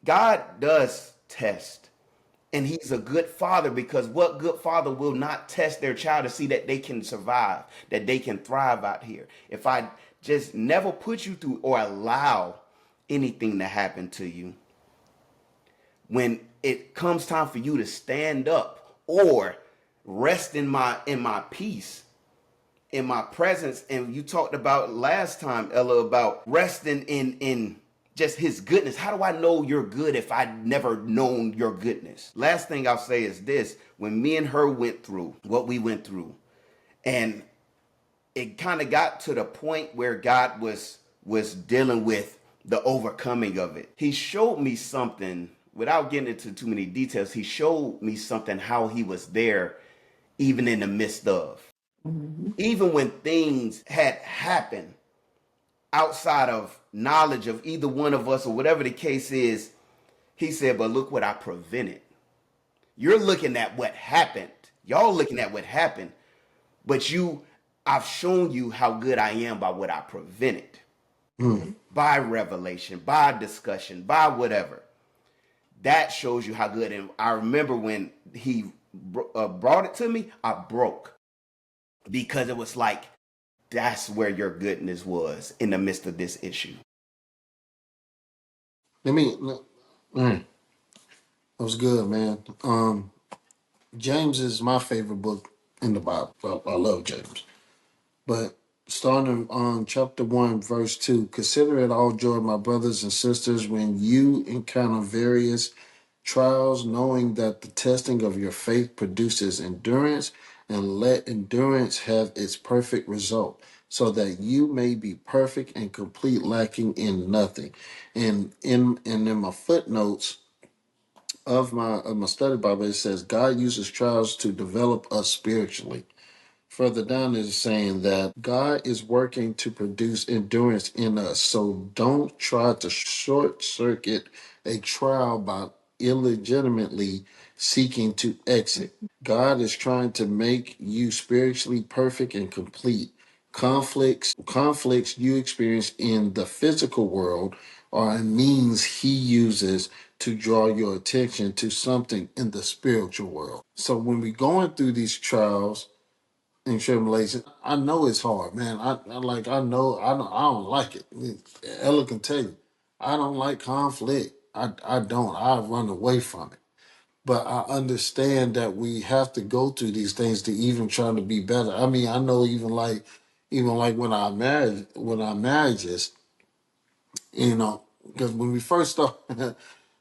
God does test. And he's a good father, because what good father will not test their child to see that they can survive, that they can thrive out here? If I just never put you through or allow anything to happen to you, when it comes time for you to stand up or rest in my peace, in my presence. And you talked about last time, Ella, about resting in just his goodness. How do I know you're good if I never known your goodness? Last thing I'll say is this: when me and her went through what we went through, and it kind of got to the point where God was dealing with the overcoming of it. He showed me something without getting into too many details. He showed me something, how he was there even in the midst of, Mhm. even when things had happened outside of knowledge of either one of us or whatever the case is. He said, but look what I prevented. You're looking at what happened. Y'all looking at what happened. But I've shown you how good I am by what I prevented. Mm. By revelation, by discussion, by whatever. That shows you how good. And I remember when he brought it to me, I broke, because it was like, that's where your goodness was in the midst of this issue. Let me. Mm, that was good, man. James is my favorite book in the Bible. I love James. But starting on chapter 1, verse 2, consider it all joy, my brothers and sisters, when you encounter various trials, knowing that the testing of your faith produces endurance, and let endurance have its perfect result, so that you may be perfect and complete, lacking in nothing. And in my footnotes of my study Bible, it says God uses trials to develop us spiritually. Further down is saying that God is working to produce endurance in us. So don't try to short circuit a trial by illegitimately seeking to exit. God is trying to make you spiritually perfect and complete. Conflicts you experience in the physical world are a means he uses to draw your attention to something in the spiritual world. So when we're going through these trials and tribulation, I know it's hard, man. I know I don't like it. Ella can tell you, I don't like conflict. I don't. I run away from it. But I understand that we have to go through these things to even try to be better. I mean, I know even like when our marriages, because when we first started,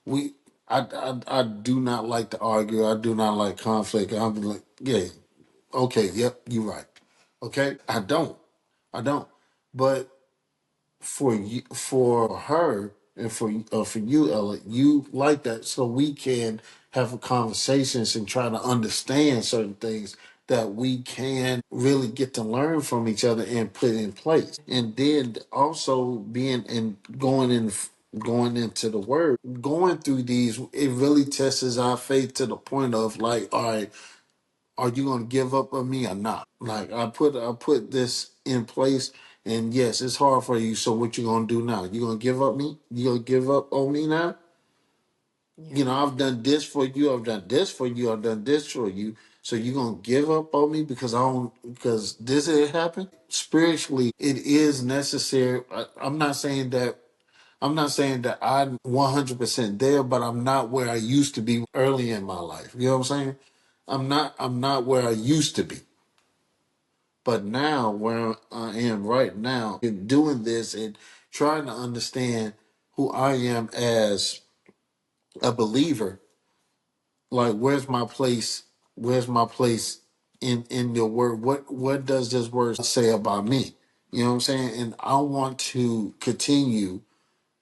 we I do not like to argue. I do not like conflict. I'm like, yeah, okay, yep, you're right. Okay, I don't. But for you, for her, and for you, Ella, you like that, so we can have conversations and try to understand certain things that we can really get to learn from each other and put in place. And then also being and going into the word, going through these, it really tests our faith to the point of like, all right, are you gonna give up on me or not? Like I put this in place, and yes, it's hard for you. So what you gonna do now? You gonna give up me? You gonna give up on me now? Yeah. I've done this for you. I've done this for you. I've done this for you. So you gonna give up on me because I don't because this had happened? Spiritually, it is necessary. I'm not saying that I'm 100% there, but I'm not where I used to be early in my life. You know what I'm saying? I'm not where I used to be. But now, where I am right now, in doing this and trying to understand who I am as a believer, like where's my place? Where's my place in your word? What does this word say about me? You know what I'm saying? And I want to continue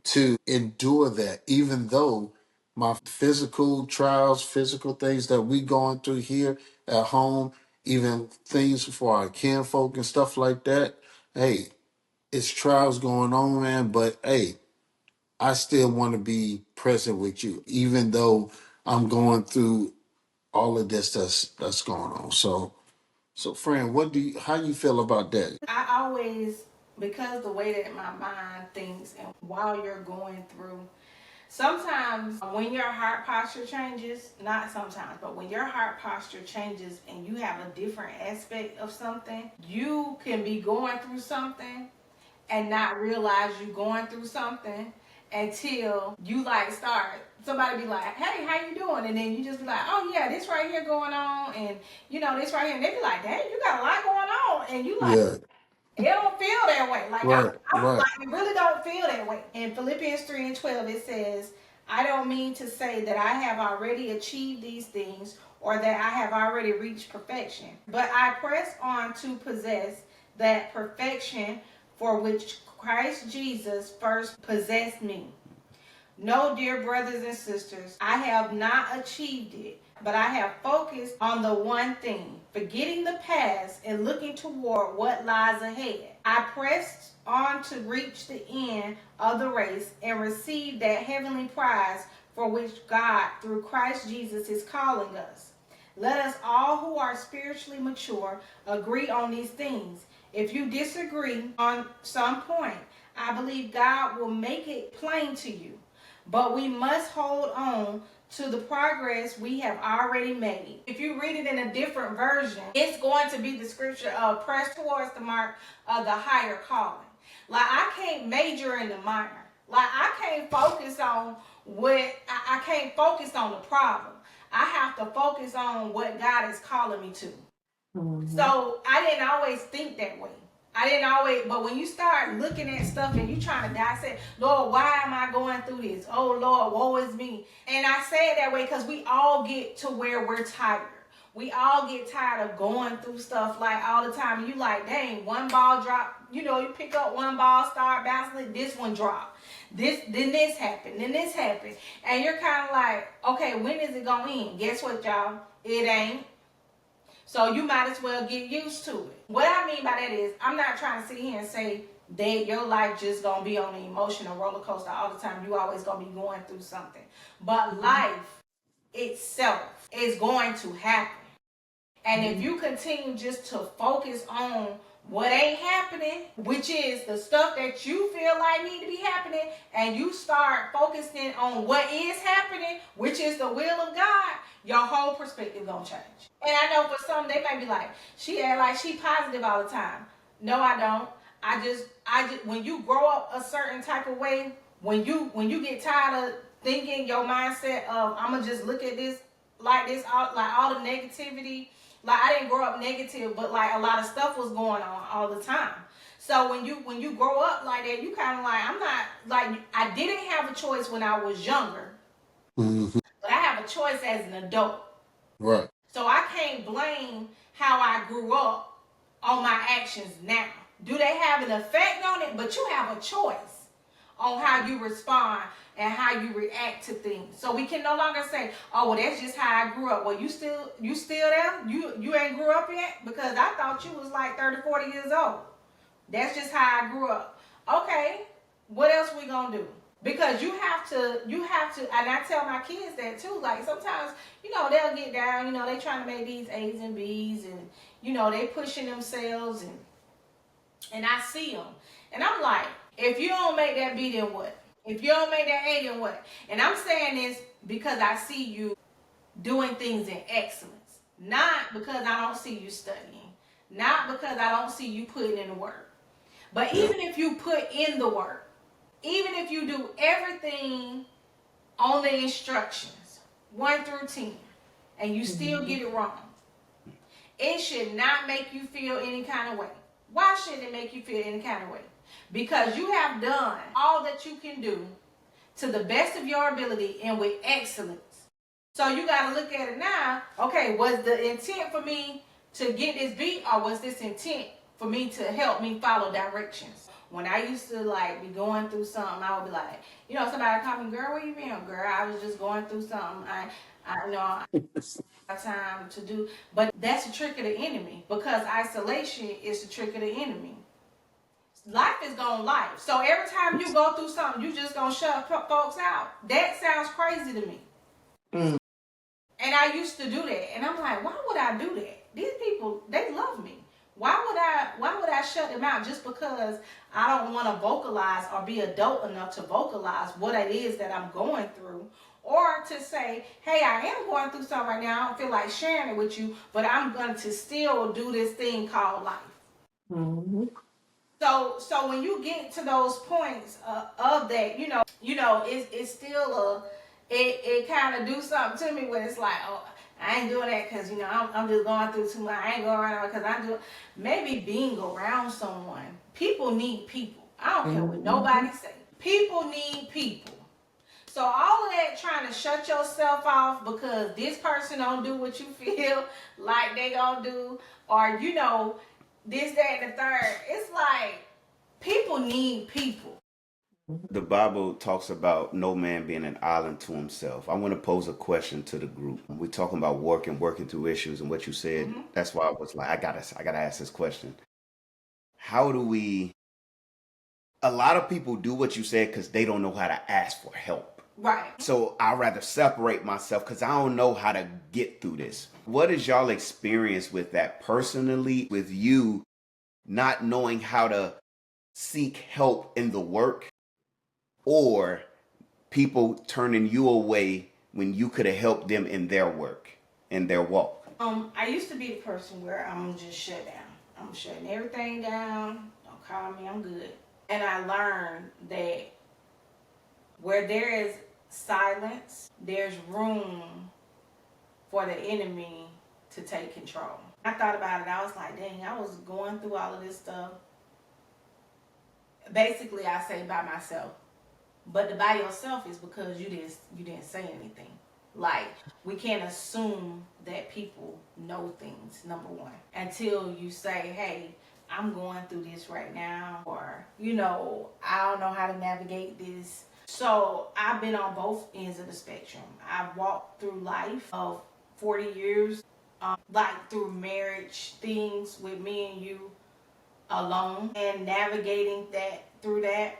to endure that, even though my physical trials, physical things that we going through here at home, even things for our kinfolk and stuff like that. Hey, it's trials going on, man. But hey, I still want to be present with you, even though I'm going through all of this that's going on. So friend, how you feel about that? I always, because the way that my mind thinks and while you're going through, sometimes when your heart posture changes, not sometimes, but when your heart posture changes and you have a different aspect of something, you can be going through something and not realize you going through something until you like start somebody be like, hey, how you doing? And then you just be like, oh yeah, this right here going on, and this right here, and they be like, dang, you got a lot going on, and you like, Yeah, it don't feel that way. Like right, I'm right. like, it really don't feel that way. In Philippians 3:12, it says, I don't mean to say that I have already achieved these things or that I have already reached perfection, but I press on to possess that perfection for which Christ Jesus first possessed me. No, dear brothers and sisters, I have not achieved it, but I have focused on the one thing, forgetting the past and looking toward what lies ahead. I pressed on to reach the end of the race and receive that heavenly prize for which God, through Christ Jesus, is calling us. Let us all who are spiritually mature agree on these things. If you disagree on some point, I believe God will make it plain to you. But we must hold on to the progress we have already made. If you read it in a different version, it's going to be the scripture of press towards the mark of the higher calling. Like, I can't major in the minor. Like, I can't focus on I can't focus on the problem. I have to focus on what God is calling me to. So I didn't always think that way. I didn't always, but when you start looking at stuff and you trying to dissect, Lord, why am I going through this? Oh Lord, woe is me. And I say it that way because we all get to where we're tired. We all get tired of going through stuff like all the time. You like, dang, one ball drop. You pick up one ball, start bouncing it. This one drop. Then this happened. Then this happened. And you're kind of like, okay, when is it gonna end? Guess what, y'all? It ain't. So you might as well get used to it. What I mean by that is, I'm not trying to sit here and say that your life just gonna be on an emotional roller coaster all the time. You always gonna be going through something. But life itself is going to happen. And if you continue just to focus on what ain't happening, which is the stuff that you feel like need to be happening, and you start focusing on what is happening, which is the will of God, your whole perspective gonna change. And I know for some they may be like, she act like she positive all the time. No, I don't. I just when you grow up a certain type of way, when you get tired of thinking your mindset of I'ma just look at this like this, all the negativity. Like, I didn't grow up negative, but like a lot of stuff was going on all the time. So when you grow up like that, you kind of like, I'm not like, I didn't have a choice when I was younger, Hmm. but I have a choice as an adult. Right. So I can't blame how I grew up on my actions now. Do they have an effect on it? But you have a choice on how you respond and how you react to things. So we can no longer say, oh, well, that's just how I grew up. Well, you still there? You ain't grew up yet? Because I thought you was like 30, 40 years old. That's just how I grew up. Okay, what else we gonna do? Because you have to, and I tell my kids that too. Like, sometimes, they'll get down, they trying to make these A's and B's, and they pushing themselves, and I see them, and I'm like, if you don't make that B, then what? If you don't make that A, then what? And I'm saying this because I see you doing things in excellence, not because I don't see you studying, not because I don't see you putting in the work. But Yeah. even if you put in the work, even if you do everything on the instructions, 1 through 10, and you still get it wrong, it should not make you feel any kind of way. Why should it make you feel any kind of way? Because you have done all that you can do to the best of your ability and with excellence. So you got to look at it now. Okay, was the intent for me to get this beat, or was this intent for me to help me follow directions? When I used to like be going through something, I would be like, somebody call me, girl, where you been, girl? I was just going through something. I have time to do, but that's the trick of the enemy, because isolation is the trick of the enemy. Life is gonna life. So every time you go through something, you just gonna shut folks out. That sounds crazy to me. Mm. And I used to do that, and I'm like, why would I do that? These people, they love me. Why would I shut them out just because I don't want to vocalize or be adult enough to vocalize what it is that I'm going through, or to say, hey, I am going through something right now. I don't feel like sharing it with you, but I'm going to still do this thing called life. Mm-hmm. So when you get to those points of that, it's still it kind of do something to me when it's like, oh, I ain't doing that because I'm just going through too much. I ain't going around because I do. Maybe being around someone, people need people. I don't care what nobody say. People need people. So all of that trying to shut yourself off because this person don't do what you feel like they gonna do, or this, that, and the third. It's like people need people. The Bible talks about no man being an island to himself. I want to pose a question to the group. We're talking about working through issues, and what you said. Mm-hmm. That's why I was like, I gotta ask this question. How do we? A lot of people do what you said because they don't know how to ask for help. Right. So I'd rather separate myself because I don't know how to get through this. What is y'all experience with that personally, with you not knowing how to seek help in the work, or people turning you away when you could have helped them in their work, in their walk? I used to be the person where I'm just shut down. I'm shutting everything down. Don't call me, I'm good. And I learned that where there is silence, there's room for the enemy to take control. I thought about it. I was like, dang, I was going through all of this stuff. Basically, I say by myself. But the by yourself is because you didn't say anything. Like, we can't assume that people know things, number one, until you say, hey, I'm going through this right now, or, I don't know how to navigate this. So I've been on both ends of the spectrum. I've walked through life of 40 years, like through marriage things with me and you alone, and navigating through that.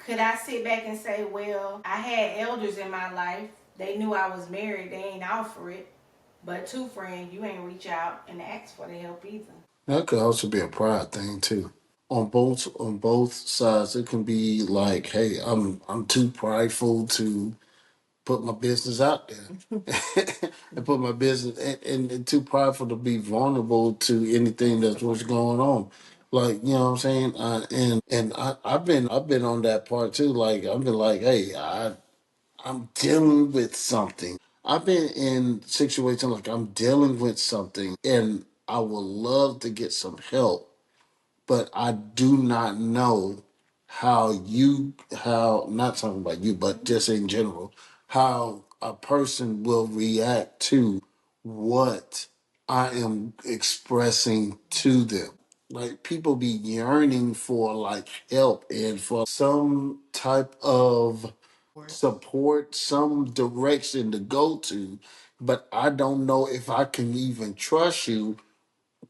Could I sit back and say, well, I had elders in my life. They knew I was married. They ain't out for it. But two, friend, you ain't reach out and ask for the help either. That could also be a pride thing too. On both sides, it can be like, hey, I'm too prideful to put my business out there and put my business and too prideful to be vulnerable to anything that's what's going on. Like, you know what I'm saying? I've been on that part too. Like, I've been like, hey, I'm dealing with something. I've been in situations like I'm dealing with something and I would love to get some help, but I do not know how, not talking about you, but just in general, how a person will react to what I am expressing to them. Like, people be yearning for like help and for some type of support, some direction to go to, but I don't know if I can even trust you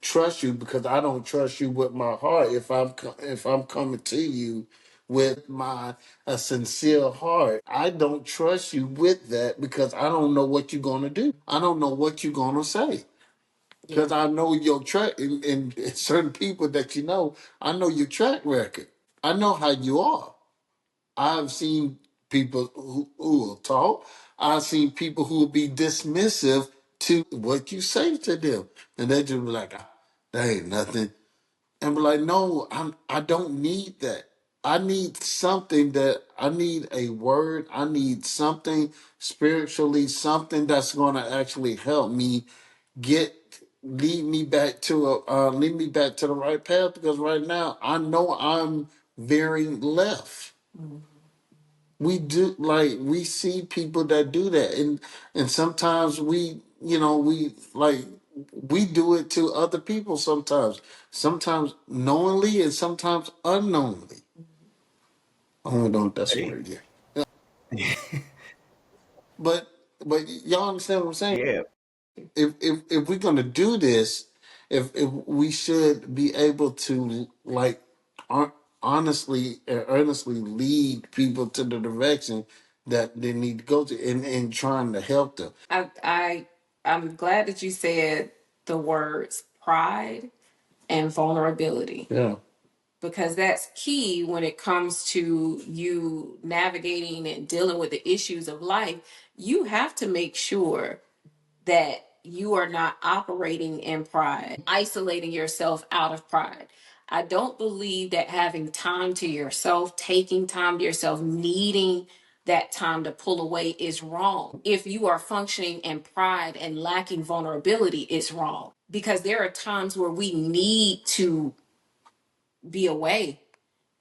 because I don't trust you with my heart. If I'm coming to you with my a sincere heart, I don't trust you with that because I don't know what you're gonna do. I don't know what you're gonna say because I know your track and certain people that I know your track record. I know how you are. I've seen people who will talk. I've seen people who will be dismissive to what you say to them, and they just be like, "Ah, that ain't nothing," and be like, "No, I don't need that. I need something I need a word. I need something spiritually, something that's going to actually help me get lead me back to the right path, because right now I know I'm veering left. We do, like, we see people that do that, and sometimes we do it to other people, sometimes knowingly and sometimes unknowingly. I don't know if that's a Hey, word yet. But y'all understand what I'm saying? yeah. If we're gonna do this, if we should be able to, like, hon- honestly and earnestly lead people to the direction that they need to go to, and trying to help them. I'm glad that you said the words pride and vulnerability, Yeah. because that's key when it comes to you navigating and dealing with the issues of life. You have to make sure that you are not operating in pride, isolating yourself out of pride. I don't believe that having time to yourself, taking time to yourself, needing that time to pull away is wrong. If you are functioning in pride and lacking vulnerability, it's wrong. Because there are times where we need to be away.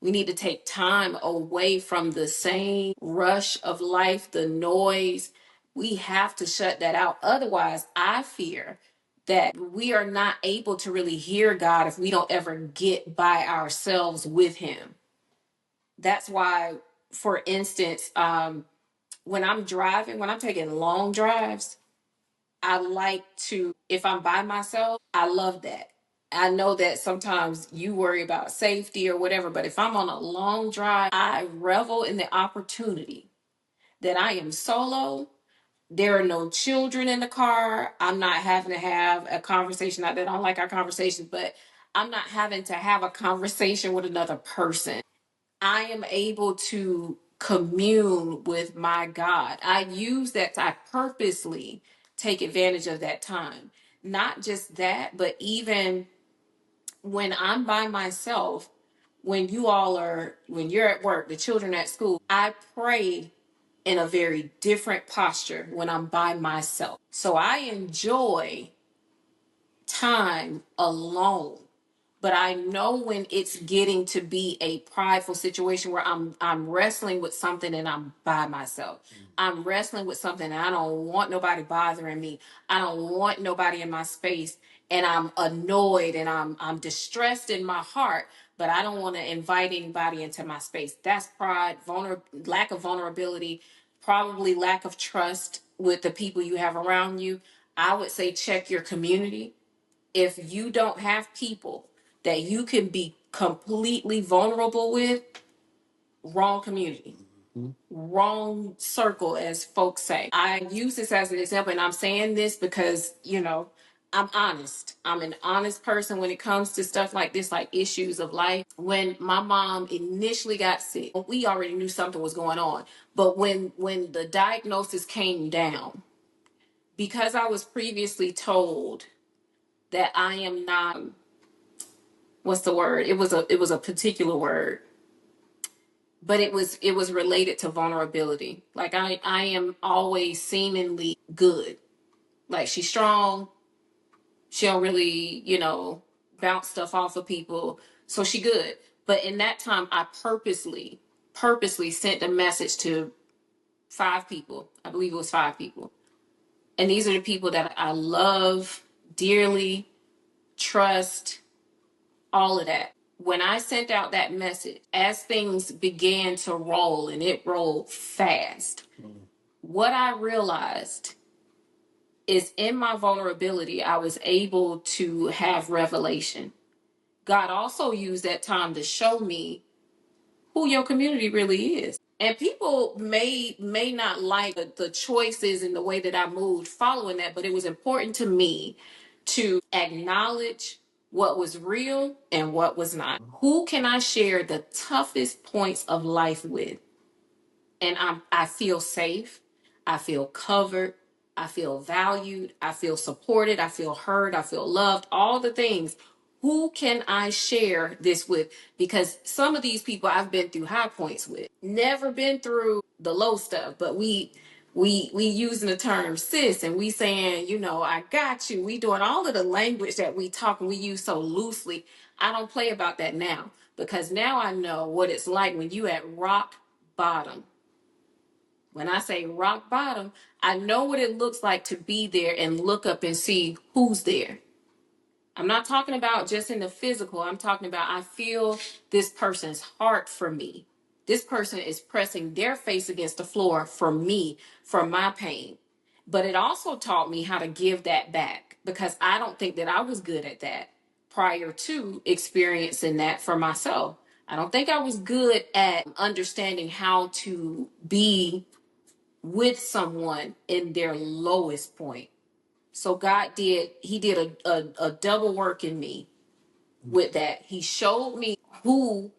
We need to take time away from the same rush of life, the noise. We have to shut that out. Otherwise, I fear that we are not able to really hear God if we don't ever get by ourselves with Him. That's why, for instance, when I'm driving, when I'm taking long drives, I like to, if I'm by myself, I love that. I know that sometimes you worry about safety or whatever, but if I'm on a long drive, I revel in the opportunity that I am solo. There are no children in the car. I'm not having to have a conversation. Not that I don't like our conversations, but I'm not having to have a conversation with another person. I am able to commune with my God. I use that, I purposely take advantage of that time. Not just that, but even when I'm by myself, when you're at work, the children at school, I pray in a very different posture when I'm by myself. So I enjoy time alone, but I know when it's getting to be a prideful situation where I'm wrestling with something and I'm by myself. I'm wrestling with something and I don't want nobody bothering me. I don't want nobody in my space, and I'm annoyed and I'm distressed in my heart, but I don't want to invite anybody into my space. That's pride, lack of vulnerability, probably lack of trust with the people you have around you. I would say check your community. If you don't have people that you can be completely vulnerable with, wrong community, wrong circle, as folks say. I use this as an example, and I'm saying this because, I'm honest. I'm an honest person when it comes to stuff like this, like issues of life. When my mom initially got sick, we already knew something was going on. But when the diagnosis came down, because I was previously told that I am not, what's the word? It was a particular word, but it was related to vulnerability. Like I am always seemingly good. Like she's strong. She don't really, bounce stuff off of people. So she good. But in that time I purposely sent a message to 5 people. I believe it was 5 people. And these are the people that I love dearly, trust, all of that. When I sent out that message, as things began to roll, and it rolled fast, what I realized is in my vulnerability, I was able to have revelation. God also used that time to show me who your community really is. And people may not like the choices and the way that I moved following that, but it was important to me to acknowledge what was real and what was not. Who can I share the toughest points of life with? And I feel safe, I feel covered, I feel valued, I feel supported, I feel heard, I feel loved, all the things. Who can I share this with? Because some of these people I've been through high points with, never been through the low stuff, but We using the term sis, and we saying, I got you. We doing all of the language that we talk and we use so loosely. I don't play about that now, because now I know what it's like when you at rock bottom. When I say rock bottom, I know what it looks like to be there and look up and see who's there. I'm not talking about just in the physical. I'm talking about I feel this person's heart for me. This person is pressing their face against the floor for me, for my pain. But it also taught me how to give that back, because I don't think that I was good at that prior to experiencing that for myself. I don't think I was good at understanding how to be with someone in their lowest point. So he did a double work in me with that. He showed me who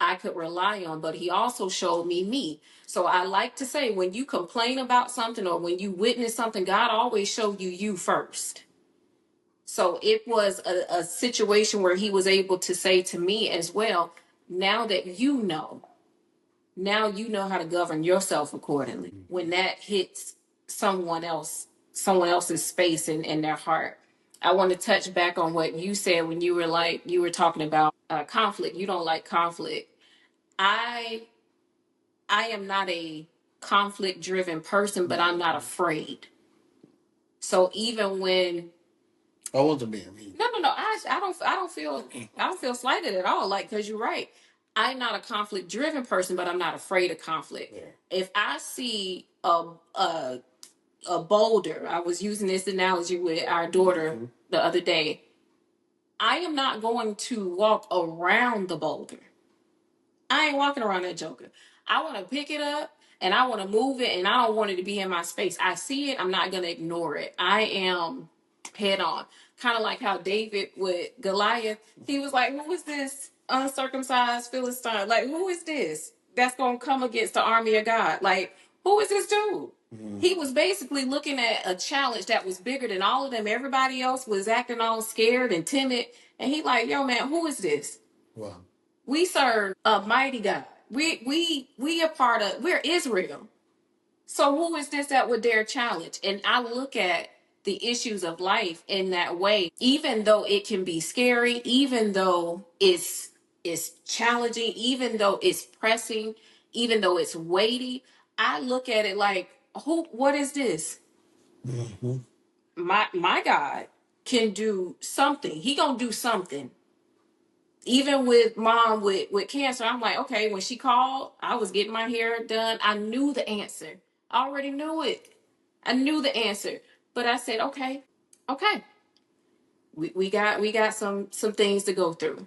I could rely on, but he also showed me me. So I like to say, when you complain about something or when you witness something, God always showed you first. So it was a situation where he was able to say to me as well, now that now you know how to govern yourself accordingly when that hits someone else's space in their heart. I want to touch back on what you said when you were talking about conflict. You don't like conflict. I i am not a conflict driven person, but I'm not afraid. So even when I wasn't being mean. no, I don't feel slighted at all. Like, because you're right. I'm not a conflict driven person, but I'm not afraid of conflict. Yeah. If I see a boulder, I was using this analogy with our daughter the other day. I am not going to walk around the boulder. I ain't walking around that joker. I want to pick it up and I want to move it, and I don't want it to be in my space. I see it. I'm not going to ignore it. I am head on. Kind of like how David with Goliath, he was like, who is this uncircumcised Philistine? Like, who is this that's going to come against the army of God? Like, who is this dude? Mm. He was basically looking at a challenge that was bigger than all of them. Everybody else was acting all scared and timid. And he like, yo, man, who is this? Wow. We serve a mighty God. We're Israel. So who is this that would dare challenge? And I look at the issues of life in that way, even though it can be scary, even though it's challenging, even though it's pressing, even though it's weighty. I look at it like, what is this? Mm-hmm. My God can do something. He gonna do something. Even with mom with cancer, I'm like, okay, when she called, I was getting my hair done. I knew the answer. I already knew it. I knew the answer. But I said, okay. We got some things to go through.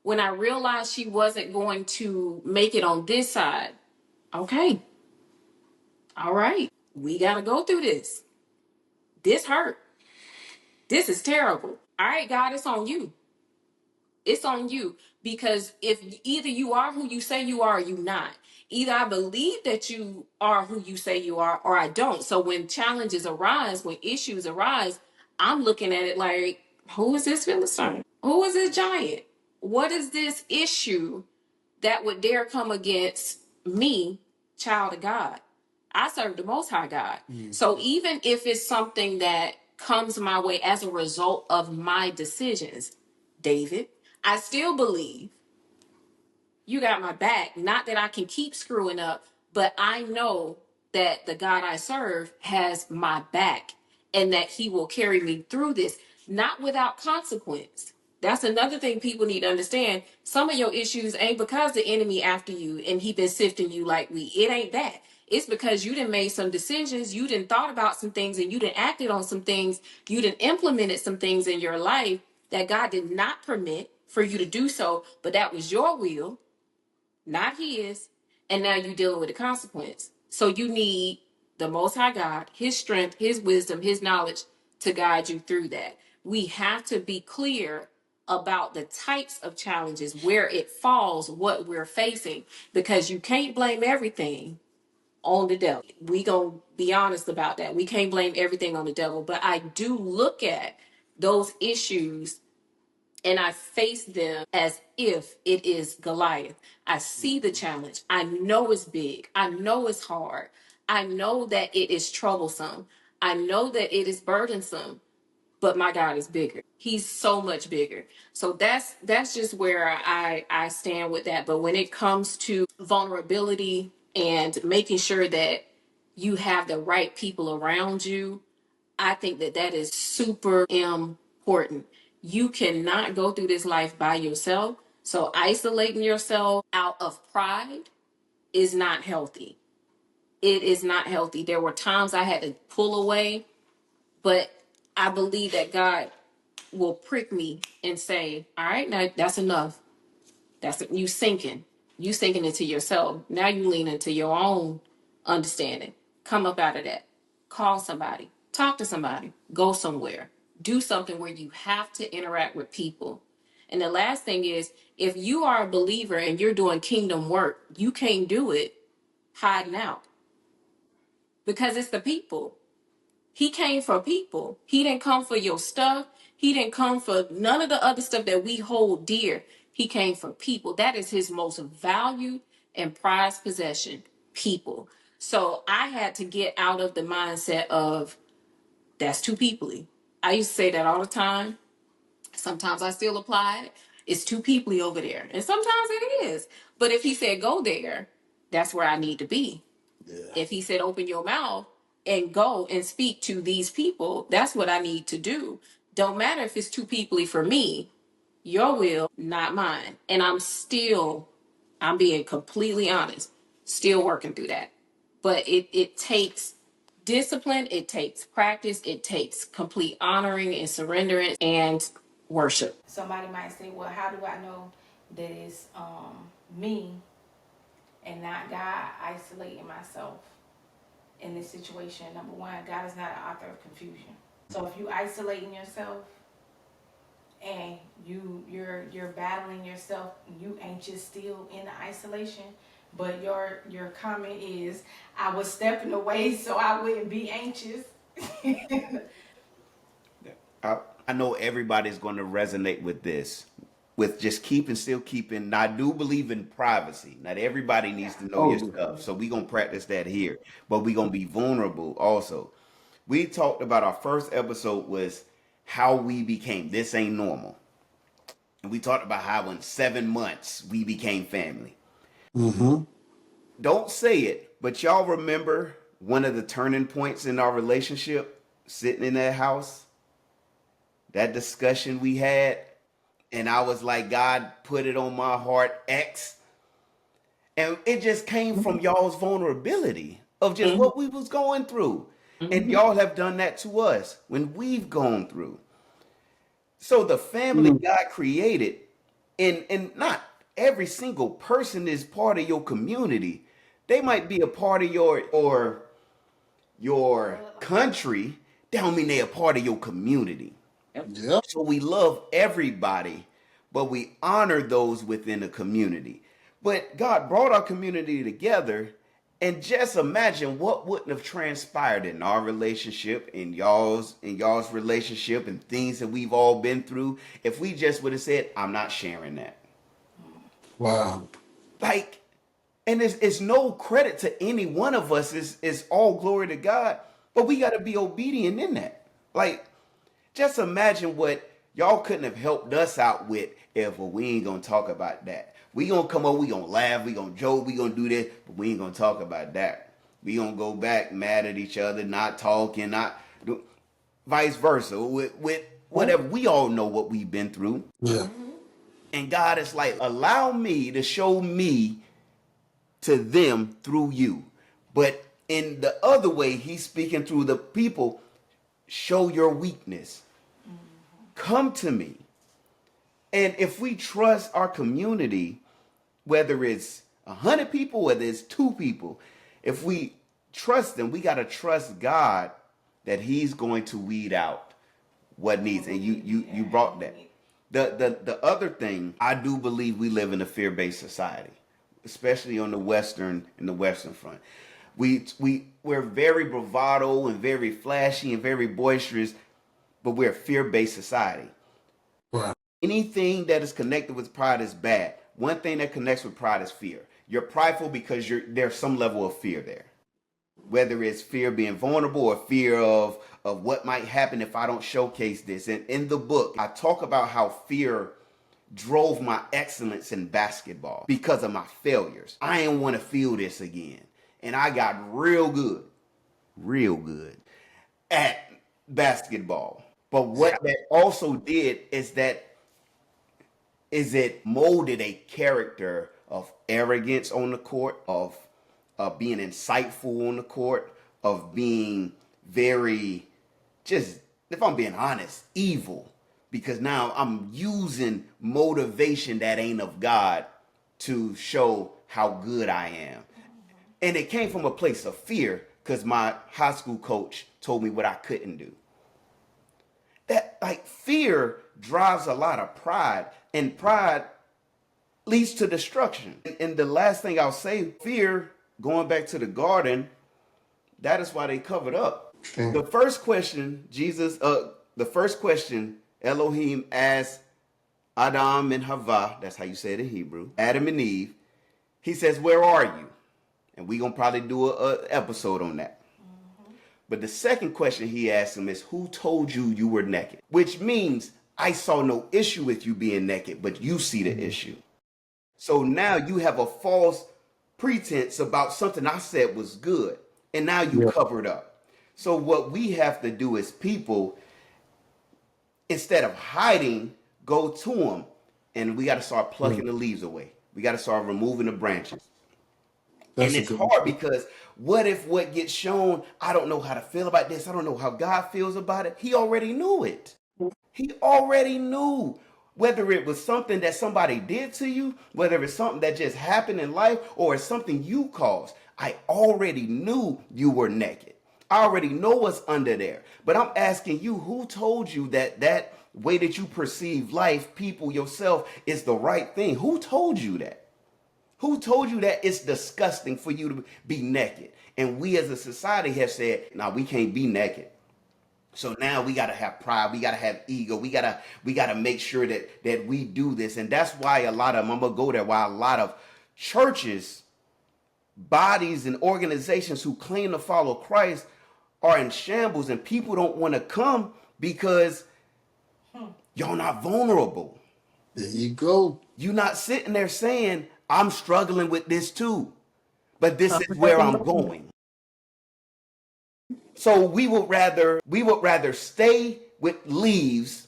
When I realized she wasn't going to make it on this side, okay. All right. We gotta go through this. This hurt. This is terrible. All right, God, it's on you. It's on you, because if either you are who you say you are or you not. Either I believe that you are who you say you are, or I don't. So when challenges arise, when issues arise, I'm looking at it like, who is this Philistine? Who is this giant? What is this issue that would dare come against me, child of God? I serve the Most High God. Mm. So even if it's something that comes my way as a result of my decisions, David, I still believe you got my back. Not that I can keep screwing up, but I know that the God I serve has my back and that he will carry me through this, not without consequence. That's another thing people need to understand. Some of your issues ain't because the enemy after you and he been sifting you like wheat. It ain't that. It's because you done made some decisions, you done thought about some things, and you done acted on some things, you done implemented some things in your life that God did not permit for you to do so, but that was your will, not his, and now you're dealing with the consequence. So you need the Most High God, his strength, his wisdom, his knowledge to guide you through that. We have to be clear about the types of challenges, where it falls, what we're facing, because you can't blame everything on the devil. We gonna be honest about that. We can't blame everything on the devil, but I do look at those issues and I face them as if it is Goliath. I see the challenge. I know it's big. I know it's hard. I know that it is troublesome. I know that it is burdensome, but my God is bigger. He's so much bigger. So that's just where I stand with that. But when it comes to vulnerability and making sure that you have the right people around you, I think that that is super important. You cannot go through this life by yourself. So isolating yourself out of pride is not healthy. It is not healthy. There were times I had to pull away, but I believe that God will prick me and say, all right, now that's enough. That's you sinking. You sinking into yourself. Now you lean into your own understanding. Come up out of that. Call somebody. Talk to somebody. Go somewhere. Do something where you have to interact with people. And the last thing is, if you are a believer and you're doing kingdom work, you can't do it hiding out because it's the people. He came for people. He didn't come for your stuff. He didn't come for none of the other stuff that we hold dear. He came for people. That is his most valued and prized possession, people. So I had to get out of the mindset of that's too peoply. I used to say that all the time. Sometimes I still apply it. It's too peoply over there. And sometimes it is. But if he said go there, that's where I need to be. Yeah. If he said open your mouth and go and speak to these people, that's what I need to do. Don't matter if it's too peoply for me, your will, not mine. And I'm being completely honest, still working through that. But it takes discipline, it takes practice, it takes complete honoring and surrendering and worship. Somebody might say, well, how do I know that it's me and not God isolating myself in this situation? Number one, God is not an author of confusion. So if you isolating yourself and you're battling yourself, you anxious still in the isolation, but your comment is, I was stepping away so I wouldn't be anxious. I, I know everybody's going to resonate with this, with just still keeping. Now, I do believe in privacy. Not everybody needs to know Oh, your yeah. stuff, so we're going to practice that here. But we're going to be vulnerable also. We talked about our first episode was how we became. This ain't normal. And we talked about how in 7 months we became family. Mm-hmm. Don't say it, but y'all remember one of the turning points in our relationship sitting in that house? That discussion we had, and I was like, God put it on my heart, X. And it just came from y'all's vulnerability of just Mhm, what we was going through. And mhm, y'all have done that to us when we've gone through. So the family Mm. God created, and not every single person is part of your community. They might be a part of your country. That don't mean they're a part of your community. yep, Yep. So we love everybody, but we honor those within the community. But God brought our community together, and just imagine what wouldn't have transpired in our relationship, in y'all's relationship, and things that we've all been through if we just would have said, "I'm not sharing that." Wow. Like, and it's no credit to any one of us. Is all glory to God, but we got to be obedient in that. Like, just imagine what y'all couldn't have helped us out with if, well, we ain't gonna talk about that. We gonna come over, we gonna laugh, we gonna joke, we gonna do this, but we ain't gonna talk about that. We gonna go back mad at each other, not talking, not do, vice versa. With whatever, we all know what we've been through, Yeah. and God is like, allow me to show me to them through you. But in the other way, He's speaking through the people. Show your weakness. Come to me. And if we trust our community, whether it's 100 people, whether it's 2 people, if we trust them, we got to trust God that He's going to weed out what needs. And you brought that. The other thing, I do believe we live in a fear-based society, especially on the Western front. We're very bravado and very flashy and very boisterous, but we're a fear-based society. Wow. Anything that is connected with pride is bad. One thing that connects with pride is fear. You're prideful because there's some level of fear there. whether it's fear of being vulnerable or fear of what might happen if I don't showcase this. And in the book, I talk about how fear drove my excellence in basketball because of my failures. I didn't want to feel this again. And I got real good at basketball. But what that also did is it molded a character of arrogance on the court, of being insightful on the court, of being very, just, if I'm being honest, evil. Because now I'm using motivation that ain't of God to show how good I am. And it came from a place of fear because my high school coach told me what I couldn't do. That, like, fear drives a lot of pride, and pride leads to destruction. And the last thing I'll say, fear, going back to the garden, that is why they covered up. Okay. The first question Elohim asked Adam and Hava, that's how you say it in Hebrew, Adam and Eve, he says, where are you? And we're going to probably do an episode on that. But the second question he asked him is, who told you you were naked? Which means I saw no issue with you being naked, but you see the issue. So now you have a false pretense about something I said was good, and now you covered up. So what we have to do as people, instead of hiding, go to them, and we got to start plucking the leaves away. We got to start removing the branches. That's and it's hard because what if what gets shown, I don't know how to feel about this. I don't know how God feels about it. He already knew it. He already knew. Whether it was something that somebody did to you, whether it's something that just happened in life, or it's something you caused. I already knew you were naked. I already know what's under there. But I'm asking you, who told you that that way that you perceive life, people, yourself, is the right thing? Who told you that? Who told you that it's disgusting for you to be naked? And we as a society have said, no, we can't be naked. So now we gotta have pride, we gotta have ego, we gotta make sure that we do this. And that's why I'm gonna go there, why a lot of churches, bodies, and organizations who claim to follow Christ are in shambles, and people don't want to come because y'all not vulnerable. There you go. You're not sitting there saying, I'm struggling with this too, but this is where I'm going. So we would rather stay with leaves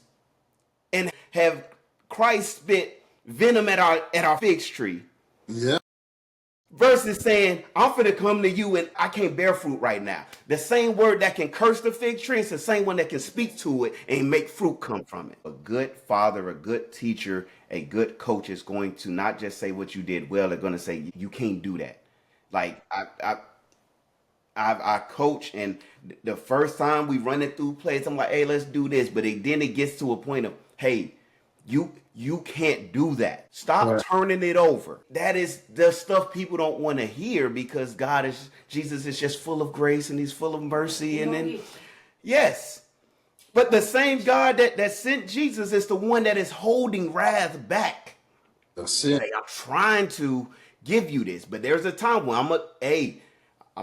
and have Christ spit venom at our fig tree. Yeah. Versus saying, I'm finna come to you and I can't bear fruit right now. The same word that can curse the fig tree is the same one that can speak to it and make fruit come from it. A good father, a good teacher, a good coach is going to not just say what you did well, they're going to say, you can't do that. Like, I coach, and the first time we run it through plays, I'm like, hey, let's do this. But then it gets to a point of, hey, you can't do that. Stop turning it over. That is the stuff people don't want to hear because Jesus is just full of grace and he's full of mercy. And then, yes. But the same God that sent Jesus is the one that is holding wrath back. That's it. Hey, I'm trying to give you this, but there's a time when I'm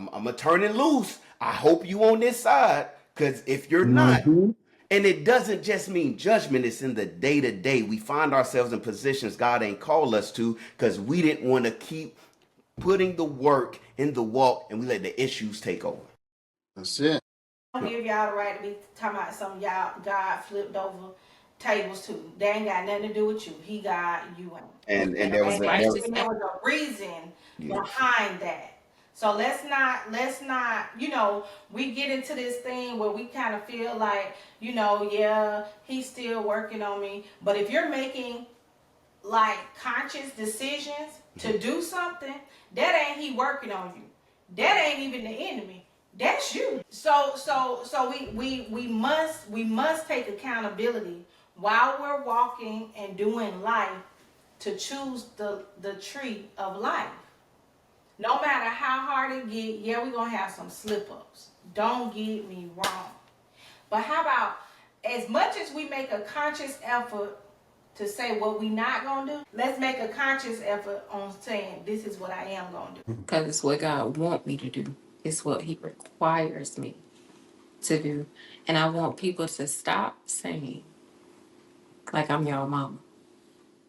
gonna turn it loose. I hope you on this side, because if you're not, and it doesn't just mean judgment, it's in the day-to-day. We find ourselves in positions God ain't called us to because we didn't want to keep putting the work in the walk, and we let the issues take over. That's it. I don't give y'all the right to be talking about some y'all God flipped over tables too. They ain't got nothing to do with you. He God, you ain't. And there was And there was a reason behind that. So let's not, we get into this thing where we kind of feel like, yeah, he's still working on me. But if you're making like conscious decisions to do something, that ain't he working on you. That ain't even the enemy. That's you. So we must take accountability while we're walking and doing life to choose the tree of life. No matter how hard it get, yeah, we're going to have some slip-ups. Don't get me wrong. But how about, as much as we make a conscious effort to say what we not going to do, let's make a conscious effort on saying, this is what I am going to do. Because it's what God want me to do. It's what he requires me to do. And I want people to stop saying, like I'm your mama.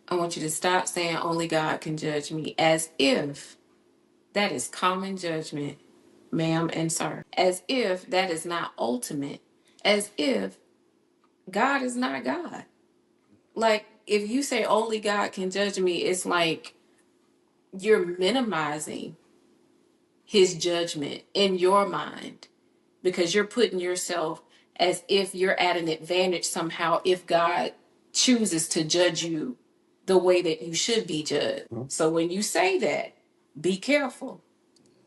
I want you to stop saying only God can judge me, as if that is common judgment, ma'am and sir. As if that is not ultimate. As if God is not God. Like, if you say only God can judge me, it's like you're minimizing his judgment in your mind because you're putting yourself as if you're at an advantage somehow if God chooses to judge you the way that you should be judged. So when you say that, be careful,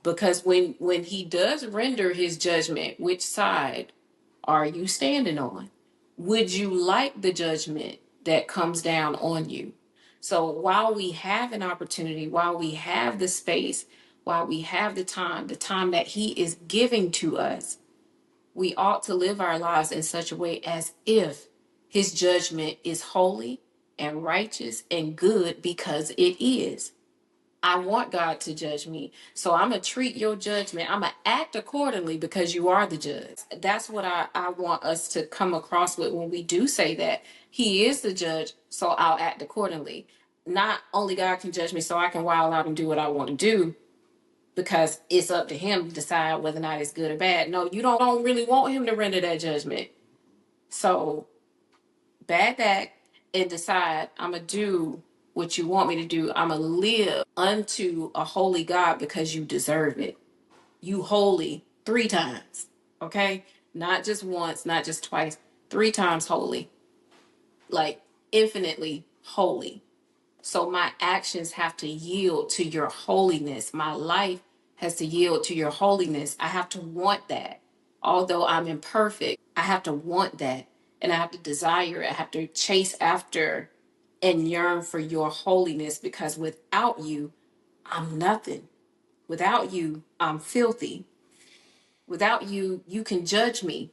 because when he does render his judgment, which side are you standing on? Would you like the judgment that comes down on you? So while we have an opportunity, while we have the space, while we have the time that he is giving to us, we ought to live our lives in such a way as if his judgment is holy and righteous and good, because it is. I want God to judge me. So I'm going to treat your judgment. I'm going to act accordingly because you are the judge. That's what I want us to come across with when we do say that. He is the judge, so I'll act accordingly. Not only God can judge me so I can wild out and do what I want to do because it's up to him to decide whether or not it's good or bad. No, you don't really want him to render that judgment. So bad back and decide, I'm going to do what you want me to do. I'm going to live unto a holy God because you deserve it. You holy 3 times, okay? Not just once, not just twice, 3 times holy, like infinitely holy. So my actions have to yield to your holiness. My life has to yield to your holiness. I have to want that. Although I'm imperfect, I have to want that. And I have to desire it. I have to chase after and yearn for your holiness, because without you, I'm nothing. Without you, I'm filthy. Without you, you can judge me.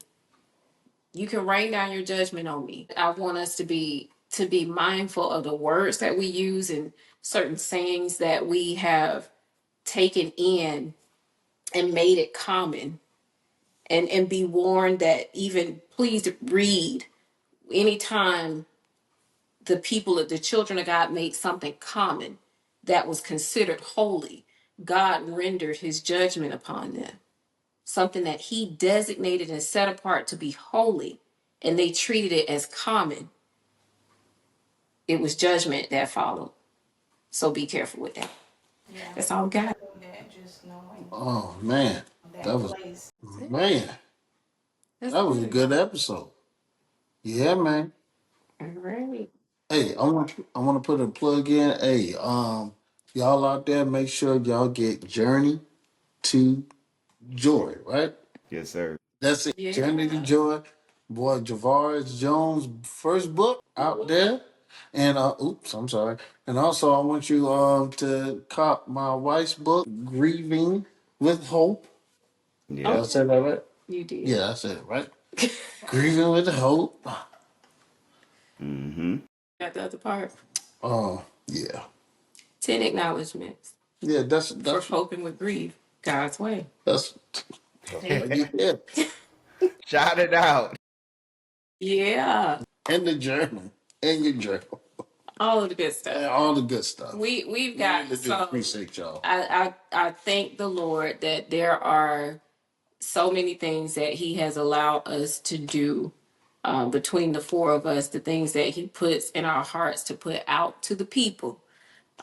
You can rain down your judgment on me. I want us to be mindful of the words that we use and certain sayings that we have taken in and made it common, and be warned that, even please read anytime the children of God made something common that was considered holy, God rendered his judgment upon them. Something that he designated and set apart to be holy, and they treated it as common. It was judgment that followed. So be careful with that. Yeah. That's all we got. That just knowing Oh man, that that was place. man, That's that was a it. good episode. Yeah, man. All right. Hey, I want to put a plug in. Hey, y'all out there, make sure y'all get Journey to Joy, right? Yes, sir. That's it. Yeah. Journey to Joy. Boy, Javaris Jones' first book out there. And oops, I'm sorry. And also I want you to cop my wife's book, Grieving with Hope. Did I Yep. say that right? You did. Yeah, I said it right. Grieving with Hope. Mm-hmm. Got the other part. Oh, yeah. 10 acknowledgments Yeah, for coping with grief God's way. that's why you here. Shout it out. Yeah. In the journal. In your journal. All of the good stuff. And all the good stuff. We've We got really do appreciate y'all. I thank the Lord that there are so many things that he has allowed us to do, between the four of us, the things that he puts in our hearts to put out to the people.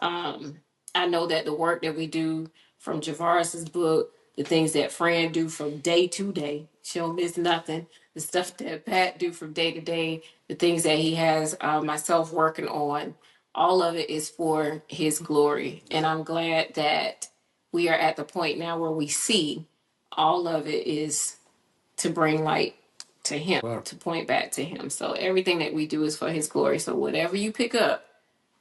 I know that the work that we do from Javaris's book, the things that Fran do from day to day, she don't miss nothing. The stuff that Pat do from day to day, the things that he has myself working on, all of it is for his glory. And I'm glad that we are at the point now where we see all of it is to bring light to him, Right. to point back to him. So everything that we do is for his glory. So whatever you pick up,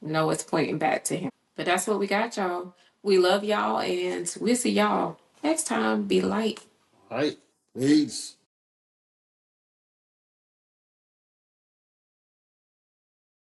know it's pointing back to him. But that's what we got, y'all. We love y'all, and we'll see y'all next time. Be light. All right. Peace.